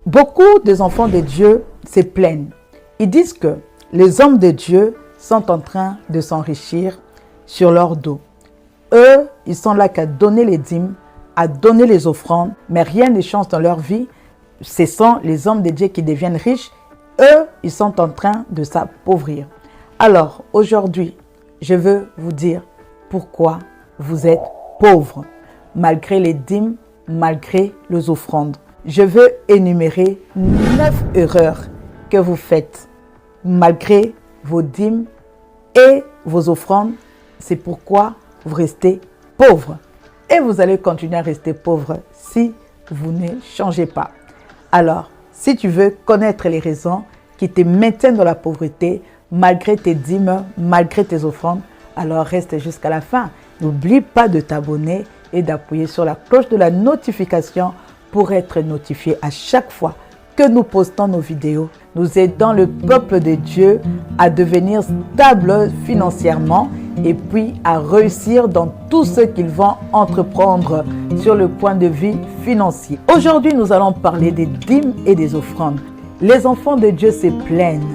Beaucoup des enfants de Dieu se plaignent. Ils disent que les hommes de Dieu sont en train de s'enrichir sur leur dos. Eux, ils sont là qu'à donner les dîmes, à donner les offrandes, mais rien ne change dans leur vie. Ce sont les hommes de Dieu qui deviennent riches. Eux, ils sont en train de s'appauvrir. Alors, aujourd'hui, je veux vous dire pourquoi vous êtes pauvres, malgré les dîmes, malgré les offrandes. Je veux énumérer 9 erreurs que vous faites, malgré vos dîmes et vos offrandes. C'est pourquoi vous restez pauvres. Et vous allez continuer à rester pauvres si vous ne changez pas. Alors, si tu veux connaître les raisons qui te maintiennent dans la pauvreté, malgré tes dîmes, malgré tes offrandes, alors reste jusqu'à la fin. N'oublie pas de t'abonner et d'appuyer sur la cloche de la notification pour être notifié à chaque fois que nous postons nos vidéos. Nous aidons le peuple de Dieu à devenir stable financièrement et puis à réussir dans tout ce qu'ils vont entreprendre sur le point de vue financier. Aujourd'hui, nous allons parler des dîmes et des offrandes. Les enfants de Dieu se plaignent.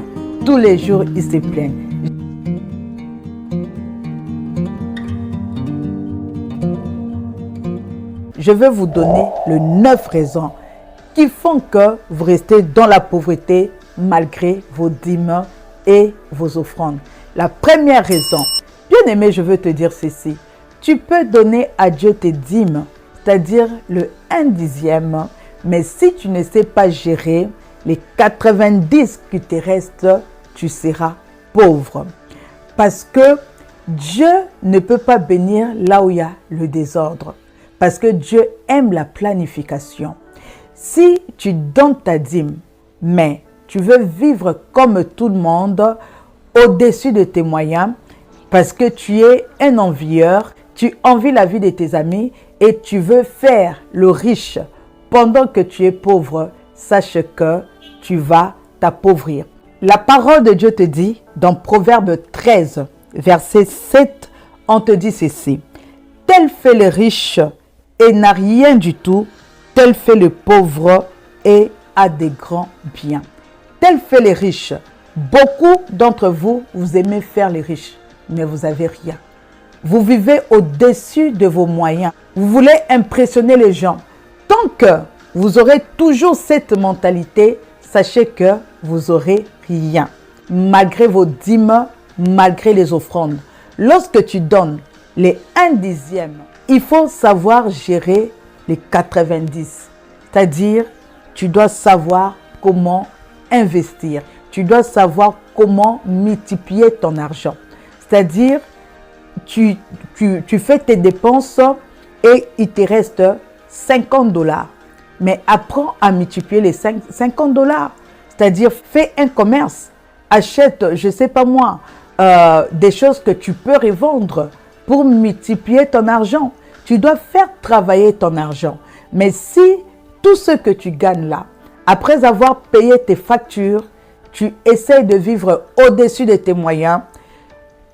Tous les jours, ils se plaignent. Je vais vous donner les 9 raisons qui font que vous restez dans la pauvreté malgré vos dîmes et vos offrandes. La première raison, bien aimé, je veux te dire ceci. Tu peux donner à Dieu tes dîmes, c'est-à-dire le 1/10, mais si tu ne sais pas gérer les 90 qui te restent, tu seras pauvre. Parce que Dieu ne peut pas bénir là où il y a le désordre. Parce que Dieu aime la planification. Si tu donnes ta dîme, mais tu veux vivre comme tout le monde, au-dessus de tes moyens, parce que tu es un envieur, tu envies la vie de tes amis et tu veux faire le riche pendant que tu es pauvre, sache que tu vas t'appauvrir. La parole de Dieu te dit, dans Proverbe 13, verset 7, on te dit ceci. Tel fait le riche et n'a rien du tout, tel fait le pauvre et a des grands biens. Tel fait les riches. Beaucoup d'entre vous, vous aimez faire les riches, mais vous n'avez rien. Vous vivez au-dessus de vos moyens. Vous voulez impressionner les gens. Tant que vous aurez toujours cette mentalité, sachez que vous aurez rien. Malgré vos dîmes, malgré les offrandes. Lorsque tu donnes les 1/10, il faut savoir gérer les 90. C'est-à-dire, tu dois savoir comment investir. Tu dois savoir comment multiplier ton argent. C'est-à-dire, tu fais tes dépenses et il te reste 50 $. Mais apprends à multiplier les 50 $. C'est-à-dire, fais un commerce. Achète, je ne sais pas moi, des choses que tu peux revendre pour multiplier ton argent. Tu dois faire travailler ton argent. Mais si tout ce que tu gagnes là, après avoir payé tes factures, tu essaies de vivre au-dessus de tes moyens,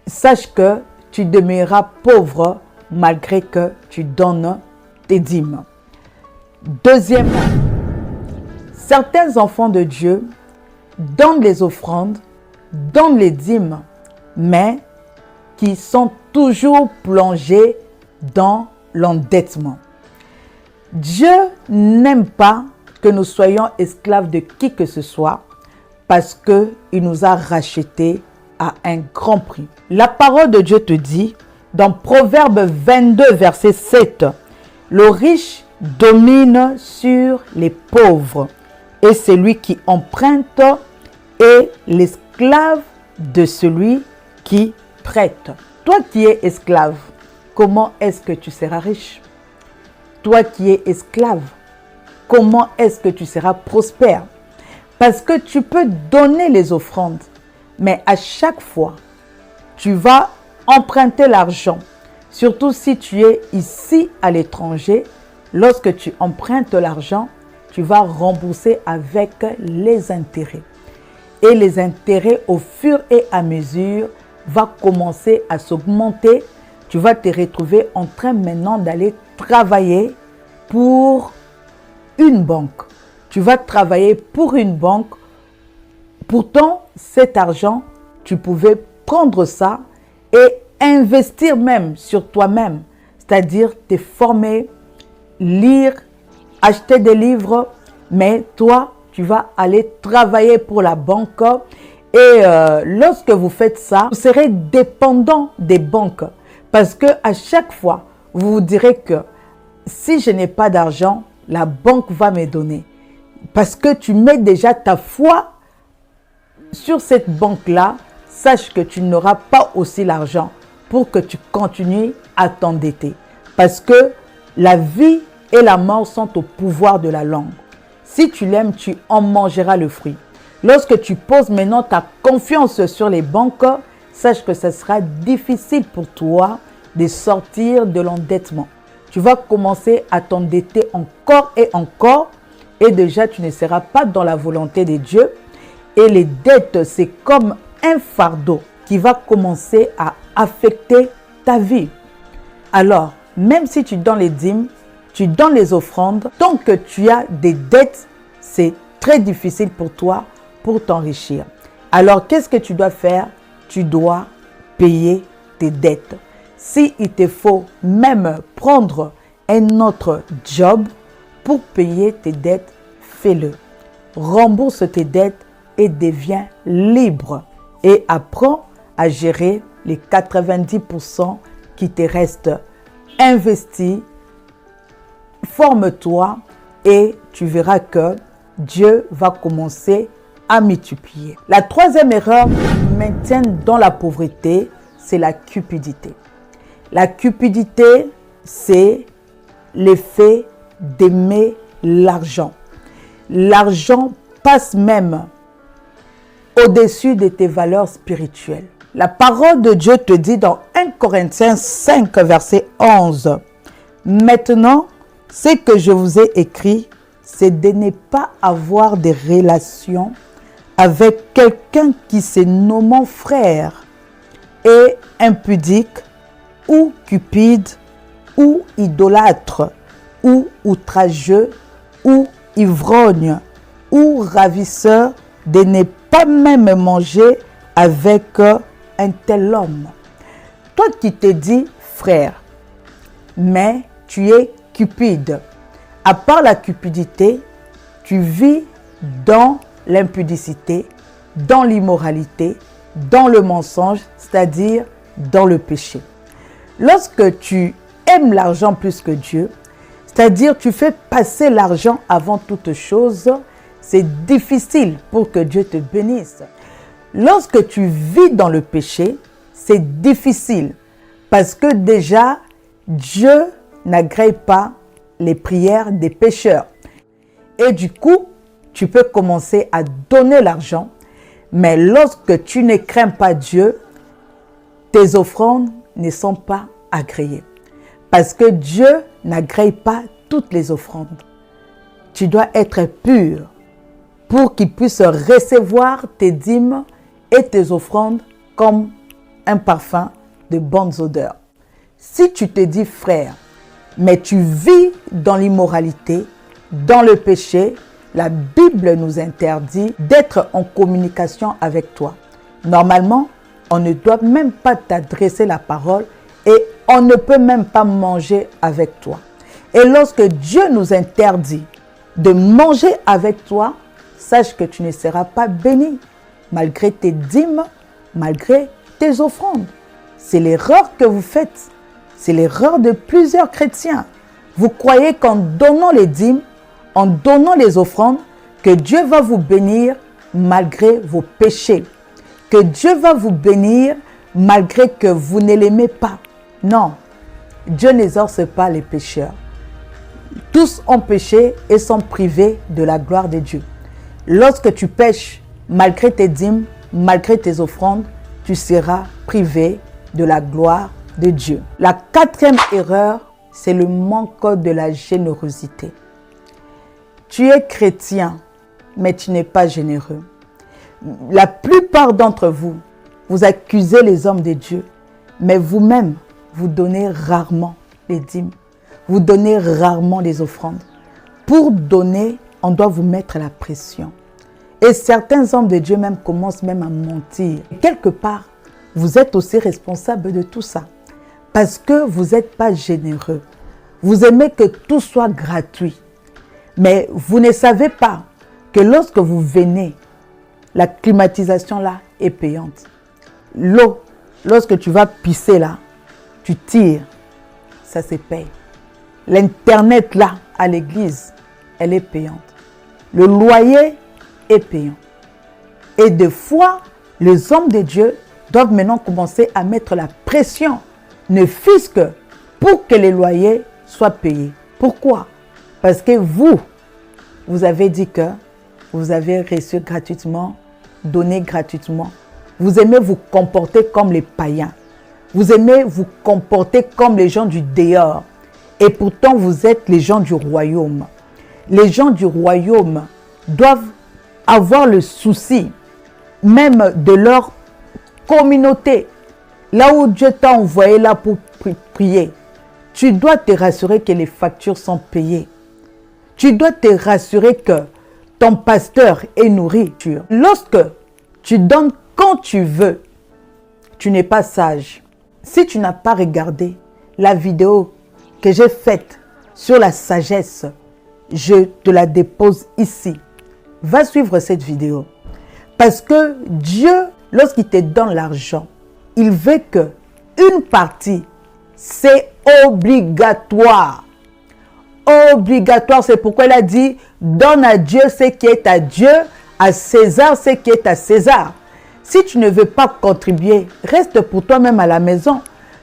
sache que tu demeureras pauvre malgré que tu donnes tes dîmes. Deuxièmement, certains enfants de Dieu donnent les offrandes, donnent les dîmes, mais qui sont toujours plongés dans l'endettement. Dieu n'aime pas que nous soyons esclaves de qui que ce soit parce qu'il nous a rachetés à un grand prix. La parole de Dieu te dit dans Proverbe 22, verset 7, « Le riche domine sur les pauvres et celui qui emprunte est l'esclave de celui qui prête. » Toi qui es esclave, comment est-ce que tu seras riche? Toi qui es esclave, comment est-ce que tu seras prospère? Parce que tu peux donner les offrandes, mais à chaque fois, tu vas emprunter l'argent. Surtout si tu es ici à l'étranger, lorsque tu empruntes l'argent, tu vas rembourser avec les intérêts. Et les intérêts, au fur et à mesure, vont commencer à s'augmenter. Tu vas te retrouver en train maintenant d'aller travailler pour une banque. tu vas travailler pour une banque. Pourtant, cet argent, tu pouvais prendre ça et investir même sur toi-même. C'est-à-dire te former, lire, acheter des livres. Mais toi, tu vas aller travailler pour la banque. Et lorsque vous faites ça, vous serez dépendant des banques. Parce qu'à chaque fois, vous vous direz que si je n'ai pas d'argent, la banque va me donner. Parce que tu mets déjà ta foi sur cette banque-là, sache que tu n'auras pas aussi l'argent pour que tu continues à t'endetter. Parce que la vie et la mort sont au pouvoir de la langue. Si tu l'aimes, tu en mangeras le fruit. Lorsque tu poses maintenant ta confiance sur les banques, sache que ce sera difficile pour toi de sortir de l'endettement. Tu vas commencer à t'endetter encore et encore et déjà tu ne seras pas dans la volonté de Dieu. Et les dettes, c'est comme un fardeau qui va commencer à affecter ta vie. Alors, même si tu donnes les dîmes, tu donnes les offrandes, tant que tu as des dettes, c'est très difficile pour toi pour t'enrichir. Alors, qu'est-ce que tu dois faire? Tu dois payer tes dettes. Si il te faut même prendre un autre job pour payer tes dettes, fais-le. Rembourse tes dettes et deviens libre. Et apprends à gérer les 90% qui te restent. Investis, forme-toi et tu verras que Dieu va commencer à multiplier. La troisième erreur qui maintient dans la pauvreté, c'est la cupidité. La cupidité, c'est l'effet d'aimer l'argent. L'argent passe même au-dessus de tes valeurs spirituelles. La parole de Dieu te dit dans 1 Corinthiens 5, verset 11, « Maintenant, ce que je vous ai écrit, c'est de ne pas avoir des relations avec quelqu'un qui se nommant frère et impudique ou cupide ou idolâtre ou outrageux ou ivrogne ou ravisseur, de ne pas même manger avec un tel homme. » Toi qui te dis frère, mais tu es cupide. À part la cupidité, tu vis dans l'impudicité, dans l'immoralité, dans le mensonge, c'est-à-dire dans le péché. Lorsque tu aimes l'argent plus que Dieu, c'est-à-dire tu fais passer l'argent avant toute chose, c'est difficile pour que Dieu te bénisse. Lorsque tu vis dans le péché, c'est difficile parce que déjà, Dieu n'agrée pas les prières des pécheurs. Et du coup, tu peux commencer à donner l'argent, mais lorsque tu ne crains pas Dieu, tes offrandes ne sont pas agréées. Parce que Dieu n'agrée pas toutes les offrandes. Tu dois être pur pour qu'il puisse recevoir tes dîmes et tes offrandes comme un parfum de bonnes odeurs. Si tu te dis frère, mais tu vis dans l'immoralité, dans le péché, la Bible nous interdit d'être en communication avec toi. Normalement, on ne doit même pas t'adresser la parole et on ne peut même pas manger avec toi. Et lorsque Dieu nous interdit de manger avec toi, sache que tu ne seras pas béni, malgré tes dîmes, malgré tes offrandes. C'est l'erreur que vous faites. C'est l'erreur de plusieurs chrétiens. Vous croyez qu'en donnant les dîmes, en donnant les offrandes, que Dieu va vous bénir malgré vos péchés. Que Dieu va vous bénir malgré que vous ne l'aimez pas. Non, Dieu n'exorce pas les pécheurs. Tous ont péché et sont privés de la gloire de Dieu. Lorsque tu pêches, malgré tes dîmes, malgré tes offrandes, tu seras privé de la gloire de Dieu. La quatrième erreur, c'est le manque de la générosité. Tu es chrétien, mais tu n'es pas généreux. La plupart d'entre vous, vous accusez les hommes de Dieu, mais vous-même, vous donnez rarement les dîmes. Vous donnez rarement les offrandes. Pour donner, on doit vous mettre la pression. Et certains hommes de Dieu même commencent même à mentir. Quelque part, vous êtes aussi responsable de tout ça. Parce que vous n'êtes pas généreux. Vous aimez que tout soit gratuit. Mais vous ne savez pas que lorsque vous venez, la climatisation là est payante. L'eau, lorsque tu vas pisser là, tu tires, ça se paye. L'Internet là, à l'église, elle est payante. Le loyer est payant. Et des fois, les hommes de Dieu doivent maintenant commencer à mettre la pression, ne fût-ce que pour que les loyers soient payés. Pourquoi? Parce que vous avez dit que vous avez reçu gratuitement, donné gratuitement. Vous aimez vous comporter comme les païens. Vous aimez vous comporter comme les gens du dehors. Et pourtant, vous êtes les gens du royaume. Les gens du royaume doivent avoir le souci même de leur communauté. Là où Dieu t'a envoyé là pour prier, tu dois te rassurer que les factures sont payées. Tu dois te rassurer que ton pasteur est nourriture. Lorsque tu donnes quand tu veux, tu n'es pas sage. Si tu n'as pas regardé la vidéo que j'ai faite sur la sagesse, je te la dépose ici. Va suivre cette vidéo. Parce que Dieu, lorsqu'il te donne l'argent, il veut que une partie, c'est obligatoire. Obligatoire, c'est pourquoi il a dit, donne à Dieu ce qui est à Dieu, à César ce qui est à César. Si tu ne veux pas contribuer, reste pour toi-même à la maison.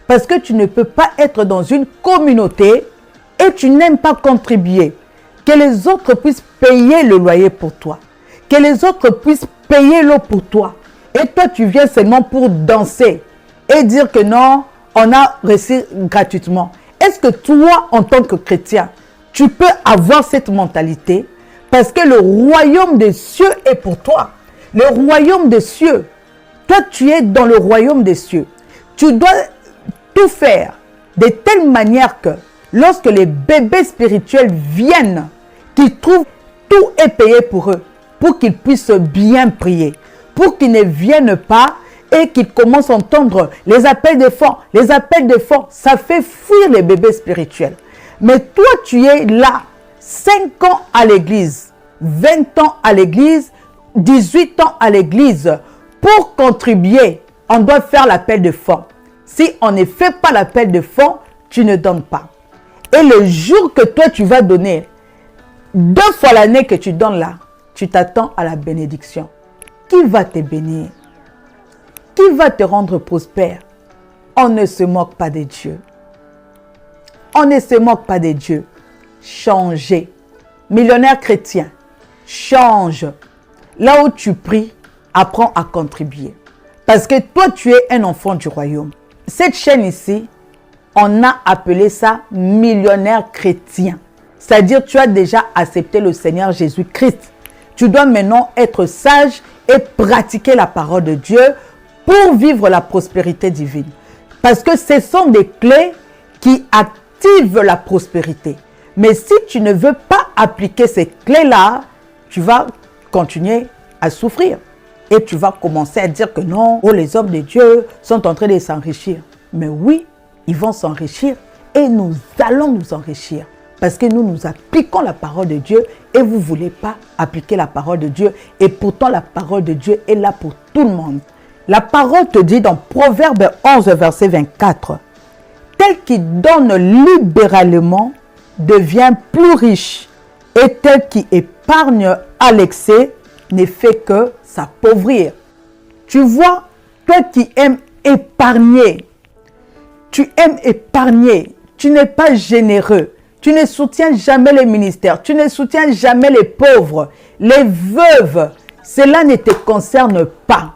Parce que tu ne peux pas être dans une communauté et tu n'aimes pas contribuer. Que les autres puissent payer le loyer pour toi. Que les autres puissent payer l'eau pour toi. Et toi, tu viens seulement pour danser et dire que non, on a reçu gratuitement. Est-ce que toi, en tant que chrétien, tu peux avoir cette mentalité? Parce que le royaume des cieux est pour toi. Le royaume des cieux. Toi, tu es dans le royaume des cieux. Tu dois tout faire de telle manière que lorsque les bébés spirituels viennent, qu'ils trouvent tout est payé pour eux, pour qu'ils puissent bien prier, pour qu'ils ne viennent pas et qu'ils commencent à entendre les appels de fonds. Les appels de fonds, ça fait fuir les bébés spirituels. Mais toi, tu es là, 5 ans à l'église, 20 ans à l'église, 18 ans à l'église. Pour contribuer, on doit faire l'appel de fonds. Si on ne fait pas l'appel de fonds, tu ne donnes pas. Et le jour que toi, tu vas donner, 2 fois l'année que tu donnes là, tu t'attends à la bénédiction. Qui va te bénir? Qui va te rendre prospère? On ne se moque pas de Dieu. On ne se moque pas de Dieu. Changez. Millionnaire chrétien, change. Là où tu pries, apprends à contribuer. Parce que toi, tu es un enfant du royaume. Cette chaîne ici, on a appelé ça millionnaire chrétien. C'est-à-dire, tu as déjà accepté le Seigneur Jésus-Christ. Tu dois maintenant être sage et pratiquer la parole de Dieu pour vivre la prospérité divine. Parce que ce sont des clés qui activent la prospérité. Mais si tu ne veux pas appliquer ces clés-là, tu vas continuer à souffrir. Et tu vas commencer à dire que non, oh, les hommes de Dieu sont en train de s'enrichir. Mais oui, ils vont s'enrichir et nous allons nous enrichir. Parce que nous appliquons la parole de Dieu et vous ne voulez pas appliquer la parole de Dieu. Et pourtant, la parole de Dieu est là pour tout le monde. La parole te dit dans Proverbe 11, verset 24, « Tel qui donne libéralement devient plus riche, et tel qui épargne à l'excès ne fait que s'appauvrir. » Tu vois, toi qui aimes épargner, tu aimes épargner, tu n'es pas généreux, tu ne soutiens jamais les ministères, tu ne soutiens jamais les pauvres, les veuves, cela ne te concerne pas.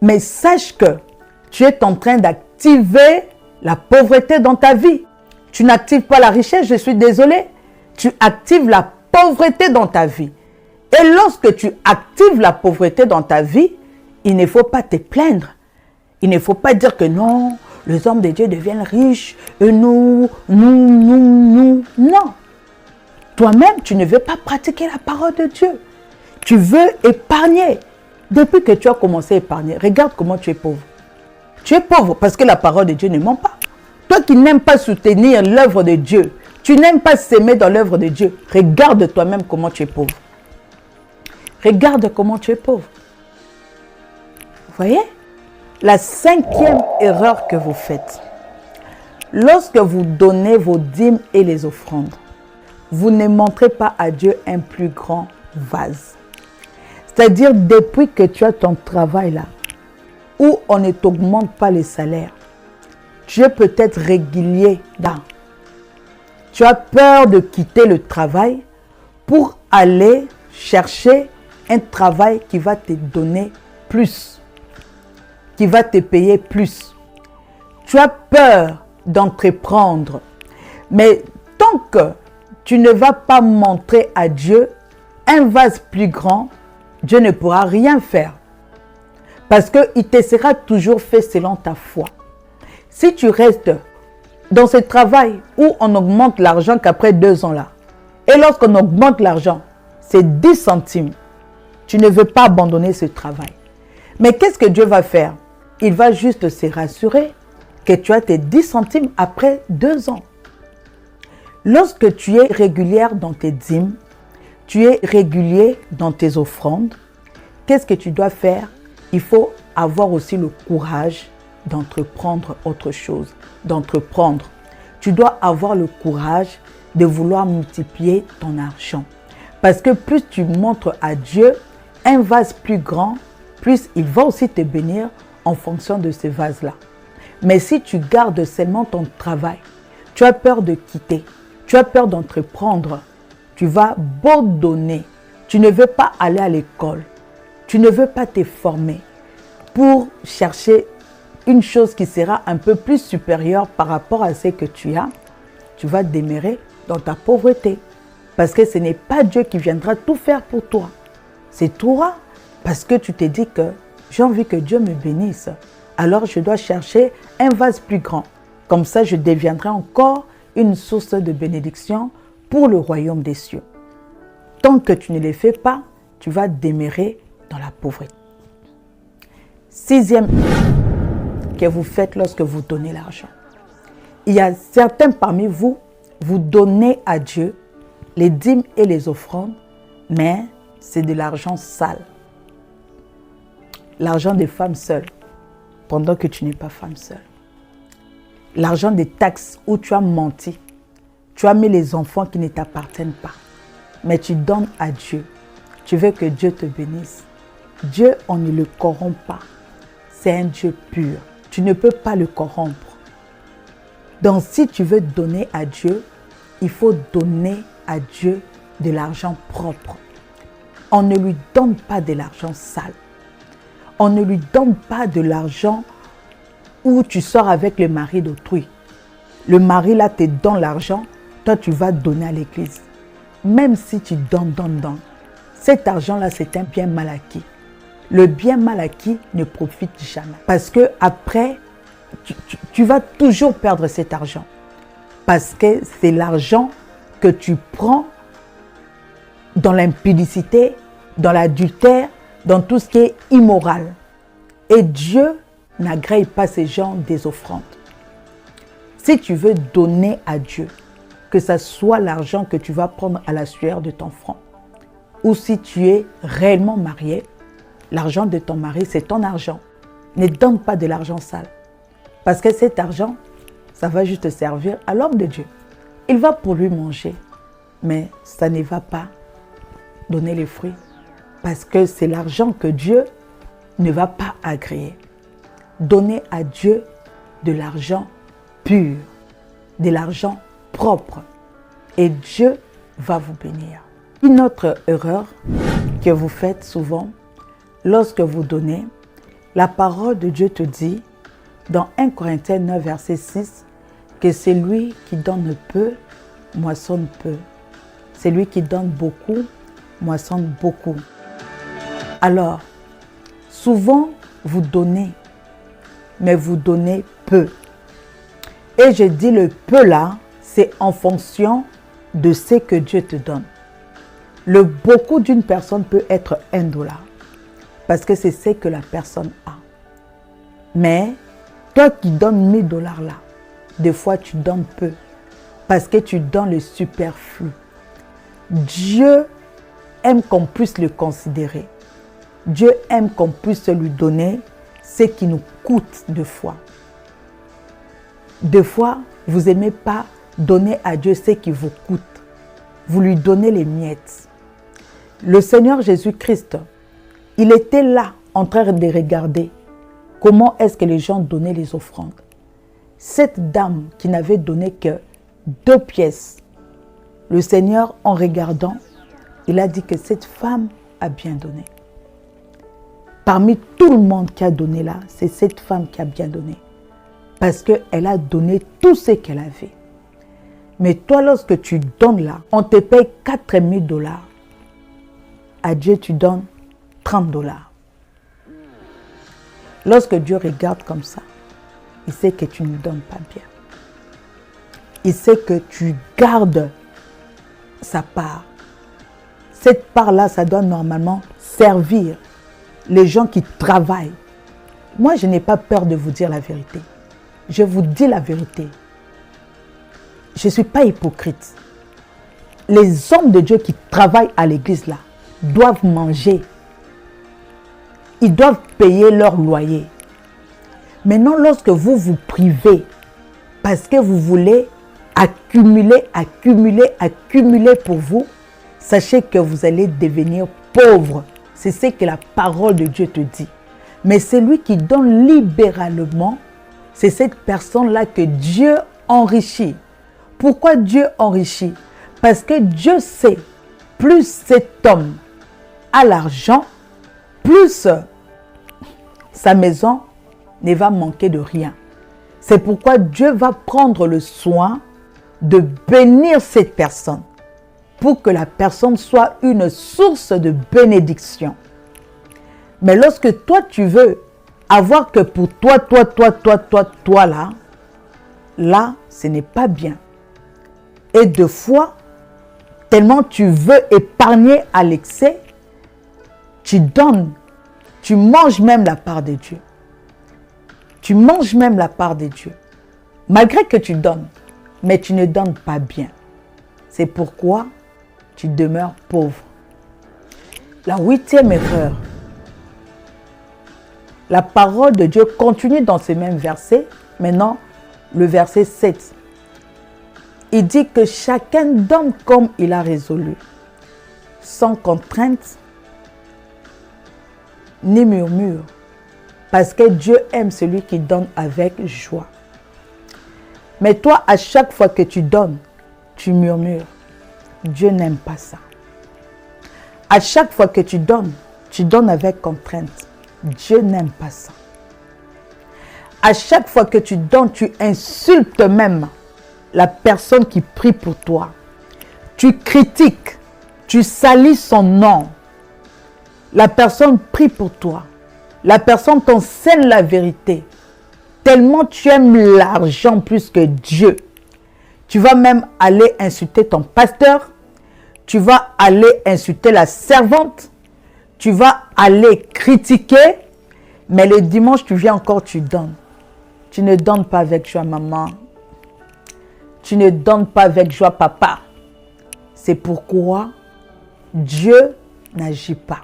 Mais sache que tu es en train d'activer la pauvreté dans ta vie. Tu n'actives pas la richesse, je suis désolée. Tu actives la pauvreté dans ta vie. Et lorsque tu actives la pauvreté dans ta vie, il ne faut pas te plaindre. Il ne faut pas dire que non, les hommes de Dieu deviennent riches et nous. Non. toi-même, tu ne veux pas pratiquer la parole de Dieu. Tu veux épargner. Depuis que tu as commencé à épargner, regarde comment tu es pauvre. Tu es pauvre parce que la parole de Dieu ne ment pas. Toi qui n'aimes pas soutenir l'œuvre de Dieu, tu n'aimes pas s'aimer dans l'œuvre de Dieu, regarde toi-même comment tu es pauvre. Regarde comment tu es pauvre. Vous voyez? La 5e erreur que vous faites, lorsque vous donnez vos dîmes et les offrandes, vous ne montrez pas à Dieu un plus grand vase. C'est-à-dire, depuis que tu as ton travail là, où on ne t'augmente pas les salaires, tu es peut-être régulier là. Tu as peur de quitter le travail pour aller chercher un travail qui va te donner plus, qui va te payer plus. Tu as peur d'entreprendre, mais tant que tu ne vas pas montrer à Dieu un vase plus grand, Dieu ne pourra rien faire. Parce qu'il te sera toujours fait selon ta foi. Si tu restes dans ce travail où on augmente l'argent qu'après 2 ans là, et lorsqu'on augmente l'argent, c'est 10 centimes, tu ne veux pas abandonner ce travail. Mais qu'est-ce que Dieu va faire? Il va juste se rassurer que tu as tes 10 centimes après 2 ans. Lorsque tu es régulière dans tes dîmes, tu es régulier dans tes offrandes, qu'est-ce que tu dois faire? Il faut avoir aussi le courage d'entreprendre autre chose, d'entreprendre. Tu dois avoir le courage de vouloir multiplier ton argent. Parce que plus tu montres à Dieu un vase plus grand, plus il va aussi te bénir en fonction de ce vase-là. Mais si tu gardes seulement ton travail, tu as peur de quitter, tu as peur d'entreprendre, tu vas beau donner, tu ne veux pas aller à l'école, tu ne veux pas te former pour chercher une chose qui sera un peu plus supérieure par rapport à ce que tu as, tu vas demeurer dans ta pauvreté. Parce que ce n'est pas Dieu qui viendra tout faire pour toi. C'est toi, parce que tu te dis que j'ai envie que Dieu me bénisse. Alors je dois chercher un vase plus grand. Comme ça, je deviendrai encore une source de bénédiction pour le royaume des cieux. Tant que tu ne le fais pas, tu vas demeurer dans la pauvreté. 6e que vous faites lorsque vous donnez l'argent. Il y a certains parmi vous, vous donnez à Dieu les dîmes et les offrandes, mais c'est de l'argent sale. L'argent des femmes seules, pendant que tu n'es pas femme seule. L'argent des taxes où tu as menti. Tu as mis les enfants qui ne t'appartiennent pas. Mais tu donnes à Dieu. Tu veux que Dieu te bénisse. Dieu, on ne le corrompt pas. C'est un Dieu pur. Tu ne peux pas le corrompre. Donc si tu veux donner à Dieu, il faut donner à Dieu de l'argent propre. On ne lui donne pas de l'argent sale. On ne lui donne pas de l'argent où tu sors avec le mari d'autrui. Le mari là te donne l'argent, toi tu vas donner à l'église. Même si tu donnes. Cet argent là c'est un bien mal acquis. Le bien mal acquis ne profite jamais. Parce que après, tu vas toujours perdre cet argent. Parce que c'est l'argent que tu prends dans l'impudicité, dans l'adultère, dans tout ce qui est immoral. Et Dieu n'agrée pas ces gens des offrandes. Si tu veux donner à Dieu, que ce soit l'argent que tu vas prendre à la sueur de ton front, ou si tu es réellement marié, l'argent de ton mari, c'est ton argent. Ne donne pas de l'argent sale. Parce que cet argent, ça va juste servir à l'homme de Dieu. Il va pour lui manger, mais ça ne va pas donner les fruits. Parce que c'est l'argent que Dieu ne va pas agréer. Donnez à Dieu de l'argent pur, de l'argent propre. Et Dieu va vous bénir. Une autre erreur que vous faites souvent, lorsque vous donnez, la parole de Dieu te dit, dans 1 Corinthiens 9, verset 6, que celui qui donne peu, moissonne peu. Celui qui donne beaucoup, moissonne beaucoup. Alors, souvent, vous donnez, mais vous donnez peu. Et je dis le peu là, c'est en fonction de ce que Dieu te donne. Le beaucoup d'une personne peut être $1 parce que c'est ce que la personne a. Mais toi qui donnes $1000 là, des fois tu donnes peu parce que tu donnes le superflu. Dieu aime qu'on puisse le considérer. Dieu aime qu'on puisse lui donner ce qui nous coûte deux fois. Deux fois, vous n'aimez pas donner à Dieu ce qui vous coûte. Vous lui donnez les miettes. Le Seigneur Jésus-Christ, il était là en train de regarder comment est-ce que les gens donnaient les offrandes. Cette dame qui n'avait donné que 2 pièces, le Seigneur, en regardant, il a dit que cette femme a bien donné. Parmi tout le monde qui a donné là, c'est cette femme qui a bien donné. Parce qu'elle a donné tout ce qu'elle avait. Mais toi, lorsque tu donnes là, on te paye $4000. À Dieu, tu donnes $30. Lorsque Dieu regarde comme ça, il sait que tu ne donnes pas bien. Il sait que tu gardes sa part. Cette part-là, ça doit normalement servir les gens qui travaillent. Moi, je n'ai pas peur de vous dire la vérité. Je vous dis la vérité. Je ne suis pas hypocrite. Les hommes de Dieu qui travaillent à l'église là doivent manger. Ils doivent payer leur loyer. Maintenant, lorsque vous vous privez parce que vous voulez accumuler pour vous, sachez que vous allez devenir pauvre. C'est ce que la parole de Dieu te dit. Mais celui qui donne libéralement, c'est cette personne-là que Dieu enrichit. Pourquoi Dieu enrichit? Parce que Dieu sait, plus cet homme a l'argent, plus sa maison ne va manquer de rien. C'est pourquoi Dieu va prendre le soin de bénir cette personne pour que la personne soit une source de bénédiction. Mais lorsque toi, tu veux avoir que pour toi là, ce n'est pas bien. Et deux fois, tellement tu veux épargner à l'excès, tu donnes, tu manges même la part de Dieu. Tu manges même la part de Dieu. Malgré que tu donnes, mais tu ne donnes pas bien. C'est pourquoi tu demeures pauvre. La 8e erreur. La parole de Dieu continue dans ce même verset. Maintenant, le verset 7. Il dit que chacun donne comme il a résolu, sans contrainte ni murmure, parce que Dieu aime celui qui donne avec joie. Mais toi, à chaque fois que tu donnes, tu murmures. Dieu n'aime pas ça. À chaque fois que tu donnes avec contrainte. Dieu n'aime pas ça. À chaque fois que tu donnes, tu insultes même la personne qui prie pour toi. Tu critiques, tu salis son nom. La personne prie pour toi. La personne t'enseigne la vérité. Tellement tu aimes l'argent plus que Dieu. Tu vas même aller insulter ton pasteur. Tu vas aller insulter la servante. Tu vas aller critiquer. Mais le dimanche, tu viens encore, tu donnes. Tu ne donnes pas avec joie, maman. Tu ne donnes pas avec joie, papa. C'est pourquoi Dieu n'agit pas.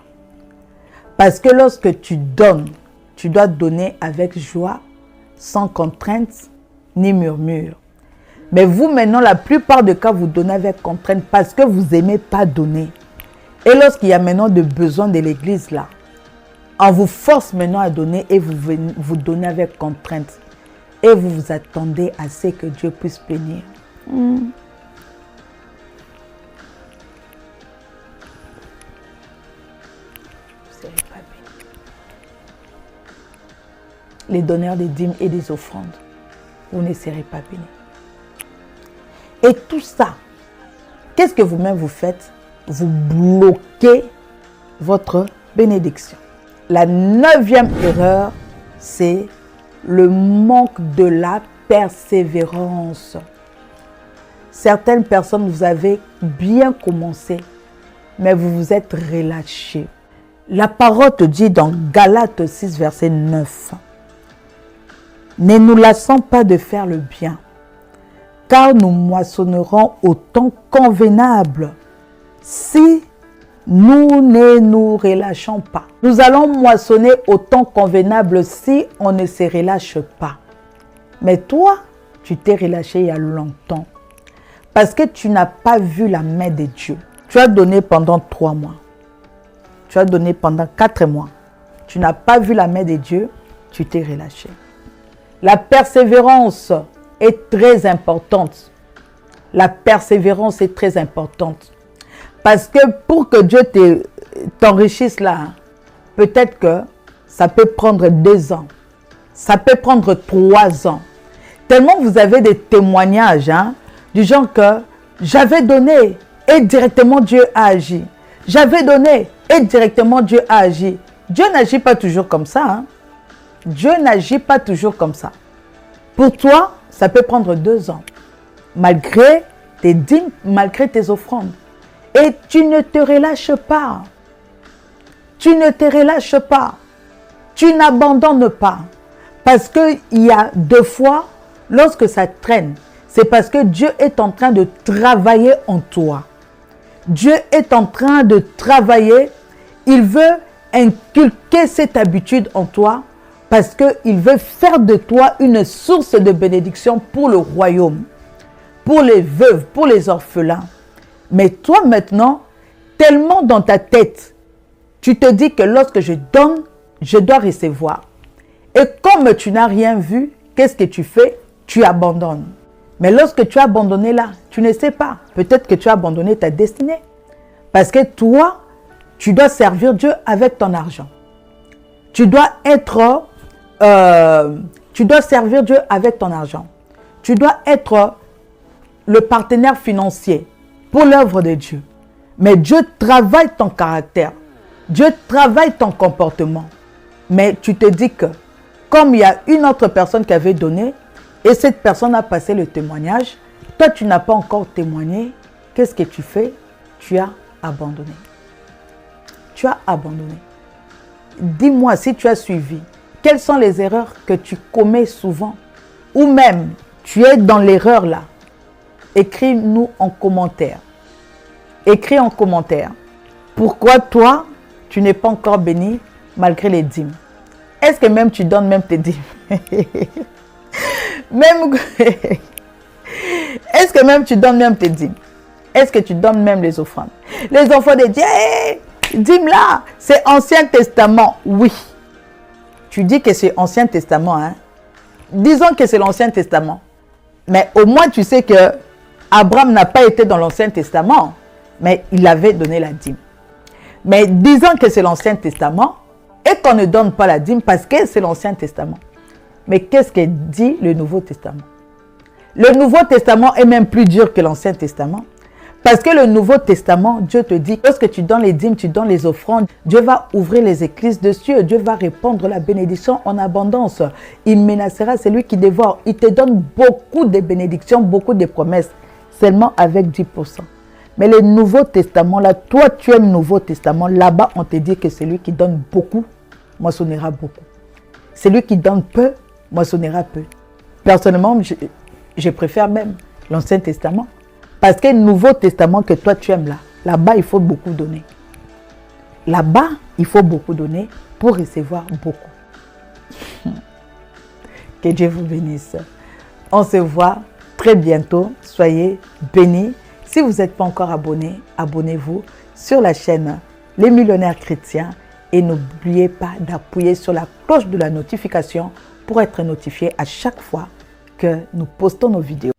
Parce que lorsque tu donnes, tu dois donner avec joie, sans contrainte ni murmure. Mais vous, maintenant, la plupart des cas, vous donnez avec contrainte parce que vous n'aimez pas donner. Et lorsqu'il y a maintenant des besoins de l'église, là, on vous force maintenant à donner et vous donnez avec contrainte. Et vous vous attendez à ce que Dieu puisse bénir. Vous ne serez pas béni. Les donneurs des dîmes et des offrandes, vous ne serez pas bénis. Et tout ça, qu'est-ce que vous-même vous faites? Vous bloquez votre bénédiction. La 9e erreur, c'est le manque de la persévérance. certaines personnes, vous avez bien commencé, mais vous vous êtes relâchés. La parole te dit dans Galates 6, verset 9, « Ne nous lassons pas de faire le bien, car nous moissonnerons au temps convenable si nous ne nous relâchons pas. » Nous allons moissonner au temps convenable si on ne se relâche pas. Mais toi, tu t'es relâché il y a longtemps parce que tu n'as pas vu la main de Dieu. Tu as donné pendant 3 mois. Tu as donné pendant 4 mois. Tu n'as pas vu la main de Dieu, tu t'es relâché. La persévérance est très importante. La persévérance est très importante. Parce que pour que Dieu t'enrichisse là, peut-être que ça peut prendre 2 ans. Ça peut prendre 3 ans. Tellement vous avez des témoignages du genre que j'avais donné et directement Dieu a agi. J'avais donné et directement Dieu a agi. Dieu n'agit pas toujours comme ça. Dieu n'agit pas toujours comme ça. Pour toi, ça peut prendre 2 ans. Malgré tes dîmes, malgré tes offrandes. Et tu ne te relâches pas. Tu ne te relâches pas. Tu n'abandonnes pas. Parce qu'il y a 2 fois, lorsque ça traîne, c'est parce que Dieu est en train de travailler en toi. Dieu est en train de travailler. Il veut inculquer cette habitude en toi parce qu'il veut faire de toi une source de bénédiction pour le royaume, pour les veuves, pour les orphelins. Mais toi maintenant, tellement dans ta tête, tu te dis que lorsque je donne, je dois recevoir. Et comme tu n'as rien vu, qu'est-ce que tu fais? Tu abandonnes. Mais lorsque tu as abandonné là, tu ne sais pas. Peut-être que tu as abandonné ta destinée. Parce que toi, tu dois servir Dieu avec ton argent. Tu dois servir Dieu avec ton argent. Tu dois être le partenaire financier pour l'œuvre de Dieu. Mais Dieu travaille ton caractère. Dieu travaille ton comportement. Mais tu te dis que, comme il y a une autre personne qui avait donné, et cette personne a passé le témoignage, toi tu n'as pas encore témoigné, qu'est-ce que tu fais? Tu as abandonné. Tu as abandonné. Dis-moi si tu as suivi. Quelles sont les erreurs que tu commets souvent? Ou même, tu es dans l'erreur là. Écris-nous en commentaire. Écris en commentaire. Pourquoi toi, tu n'es pas encore béni malgré les dîmes? Est-ce que même tu donnes même tes dîmes? Est-ce que même tu donnes même tes dîmes? Est-ce que tu donnes même les offrandes? Les enfants de Dieu, dîmes là, c'est Ancien Testament. Oui. Tu dis que c'est Ancien Testament. Disons que c'est l'Ancien Testament. Mais au moins tu sais que Abraham n'a pas été dans l'Ancien Testament. Mais il avait donné la dîme. Mais disons que c'est l'Ancien Testament et qu'on ne donne pas la dîme parce que c'est l'Ancien Testament. Mais qu'est-ce que dit le Nouveau Testament? Le Nouveau Testament est même plus dur que l'Ancien Testament. Parce que le Nouveau Testament, Dieu te dit, lorsque tu donnes les dîmes, tu donnes les offrandes, Dieu va ouvrir les écluses de cieux, Dieu va répandre la bénédiction en abondance. Il menacera celui qui dévore. Il te donne beaucoup de bénédictions, beaucoup de promesses, seulement avec 10%. Mais le Nouveau Testament, là, toi tu aimes le Nouveau Testament, là-bas on te dit que celui qui donne beaucoup, moissonnera beaucoup. Celui qui donne peu, moissonnera peu. Personnellement, je préfère même l'Ancien Testament. Parce que le Nouveau Testament que toi tu aimes là, là-bas il faut beaucoup donner. Là-bas, il faut beaucoup donner pour recevoir beaucoup. Que Dieu vous bénisse. On se voit très bientôt. Soyez bénis. Si vous n'êtes pas encore abonné, abonnez-vous sur la chaîne Les Millionnaires Chrétiens. Et n'oubliez pas d'appuyer sur la cloche de la notification pour être notifié à chaque fois que nous postons nos vidéos.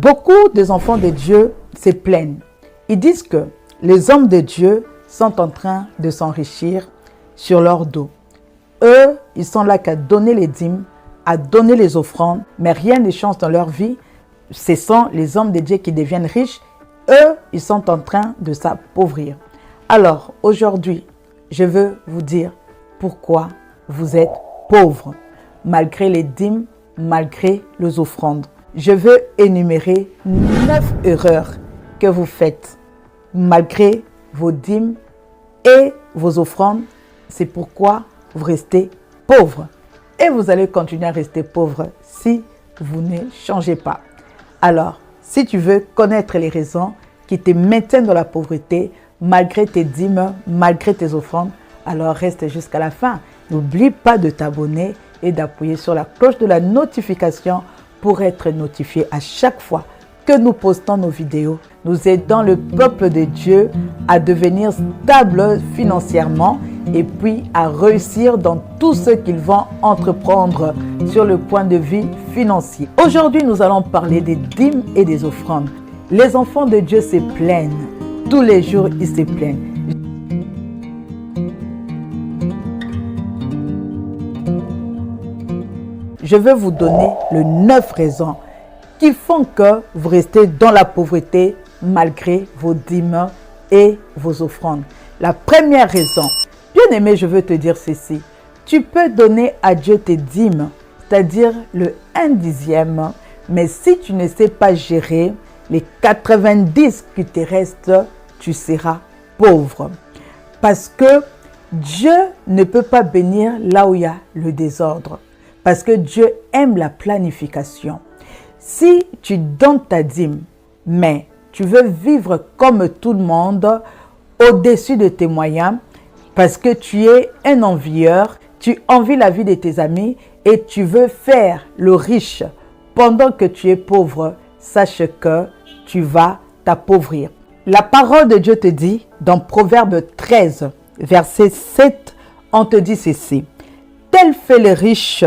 Beaucoup des enfants de Dieu se plaignent. Ils disent que les hommes de Dieu sont en train de s'enrichir sur leur dos. Eux, ils sont là qu'à donner les dîmes, à donner les offrandes, mais rien ne change dans leur vie. Ce sont les hommes de Dieu qui deviennent riches. Eux, ils sont en train de s'appauvrir. Alors, aujourd'hui, je veux vous dire pourquoi vous êtes pauvres, malgré les dîmes, malgré les offrandes. Je veux énumérer 9 erreurs que vous faites, malgré vos dîmes et vos offrandes. C'est pourquoi vous restez pauvres. Et vous allez continuer à rester pauvres si vous ne changez pas. Alors, si tu veux connaître les raisons qui te maintiennent dans la pauvreté, malgré tes dîmes, malgré tes offrandes, alors reste jusqu'à la fin. N'oublie pas de t'abonner et d'appuyer sur la cloche de la notification pour être notifié à chaque fois que nous postons nos vidéos. Nous aidons le peuple de Dieu à devenir stable financièrement et puis à réussir dans tout ce qu'ils vont entreprendre sur le point de vue financier. Aujourd'hui, nous allons parler des dîmes et des offrandes. Les enfants de Dieu se plaignent. Tous les jours, ils se plaignent. Je vais vous donner les 9 raisons qui font que vous restez dans la pauvreté malgré vos dîmes et vos offrandes. La première raison, bien aimé, je veux te dire ceci. Tu peux donner à Dieu tes dîmes, c'est-à-dire le 1/10, mais si tu ne sais pas gérer les 90 qui te restent, tu seras pauvre. Parce que Dieu ne peut pas bénir là où il y a le désordre. Parce que Dieu aime la planification. Si tu donnes ta dîme, mais tu veux vivre comme tout le monde, au-dessus de tes moyens, parce que tu es un envieur, tu envies la vie de tes amis et tu veux faire le riche pendant que tu es pauvre, sache que tu vas t'appauvrir. La parole de Dieu te dit, dans Proverbe 13, verset 7, on te dit ceci. Tel fait le riche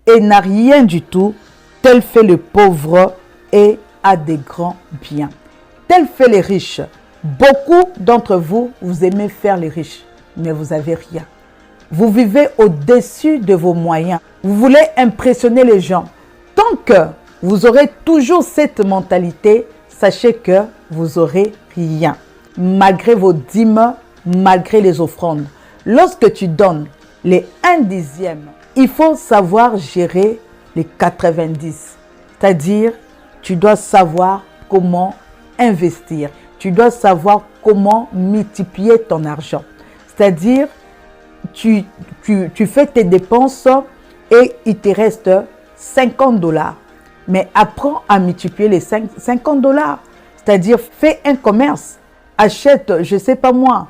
et n'a rien du tout, tel fait le pauvre et a des grands biens. Tel fait les riches. Beaucoup d'entre vous, vous aimez faire les riches, mais vous n'avez rien. Vous vivez au-dessus de vos moyens. Vous voulez impressionner les gens. Tant que vous aurez toujours cette mentalité, sachez que vous aurez rien. Malgré vos dîmes, malgré les offrandes. Lorsque tu donnes les 1/10, il faut savoir gérer les 90. C'est-à-dire, tu dois savoir comment investir. Tu dois savoir comment multiplier ton argent. C'est-à-dire, tu fais tes dépenses et il te reste 50 $. Mais apprends à multiplier les 50 $. C'est-à-dire, fais un commerce. Achète, je ne sais pas moi,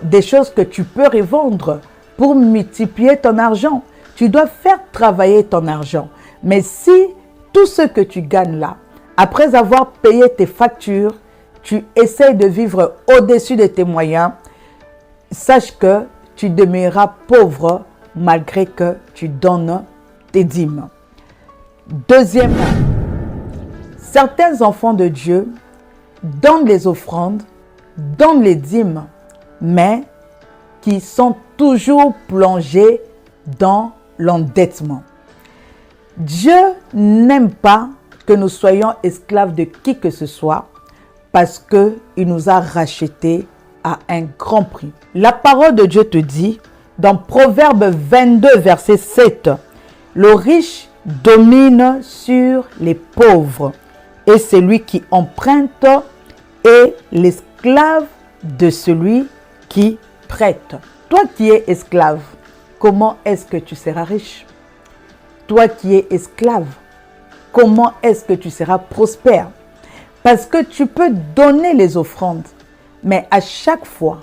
des choses que tu peux revendre pour multiplier ton argent. Tu dois faire travailler ton argent. Mais si tout ce que tu gagnes là, après avoir payé tes factures, tu essaies de vivre au-dessus de tes moyens, sache que tu demeureras pauvre malgré que tu donnes tes dîmes. Deuxièmement, certains enfants de Dieu donnent les offrandes, donnent les dîmes, mais qui sont toujours plongés dans l'endettement. Dieu n'aime pas que nous soyons esclaves de qui que ce soit parce qu'il nous a rachetés à un grand prix. La parole de Dieu te dit dans Proverbe 22, verset 7, « Le riche domine sur les pauvres et celui qui emprunte est l'esclave de celui qui prête. » Toi qui es esclave, comment est-ce que tu seras riche? Toi qui es esclave, comment est-ce que tu seras prospère? Parce que tu peux donner les offrandes, mais à chaque fois,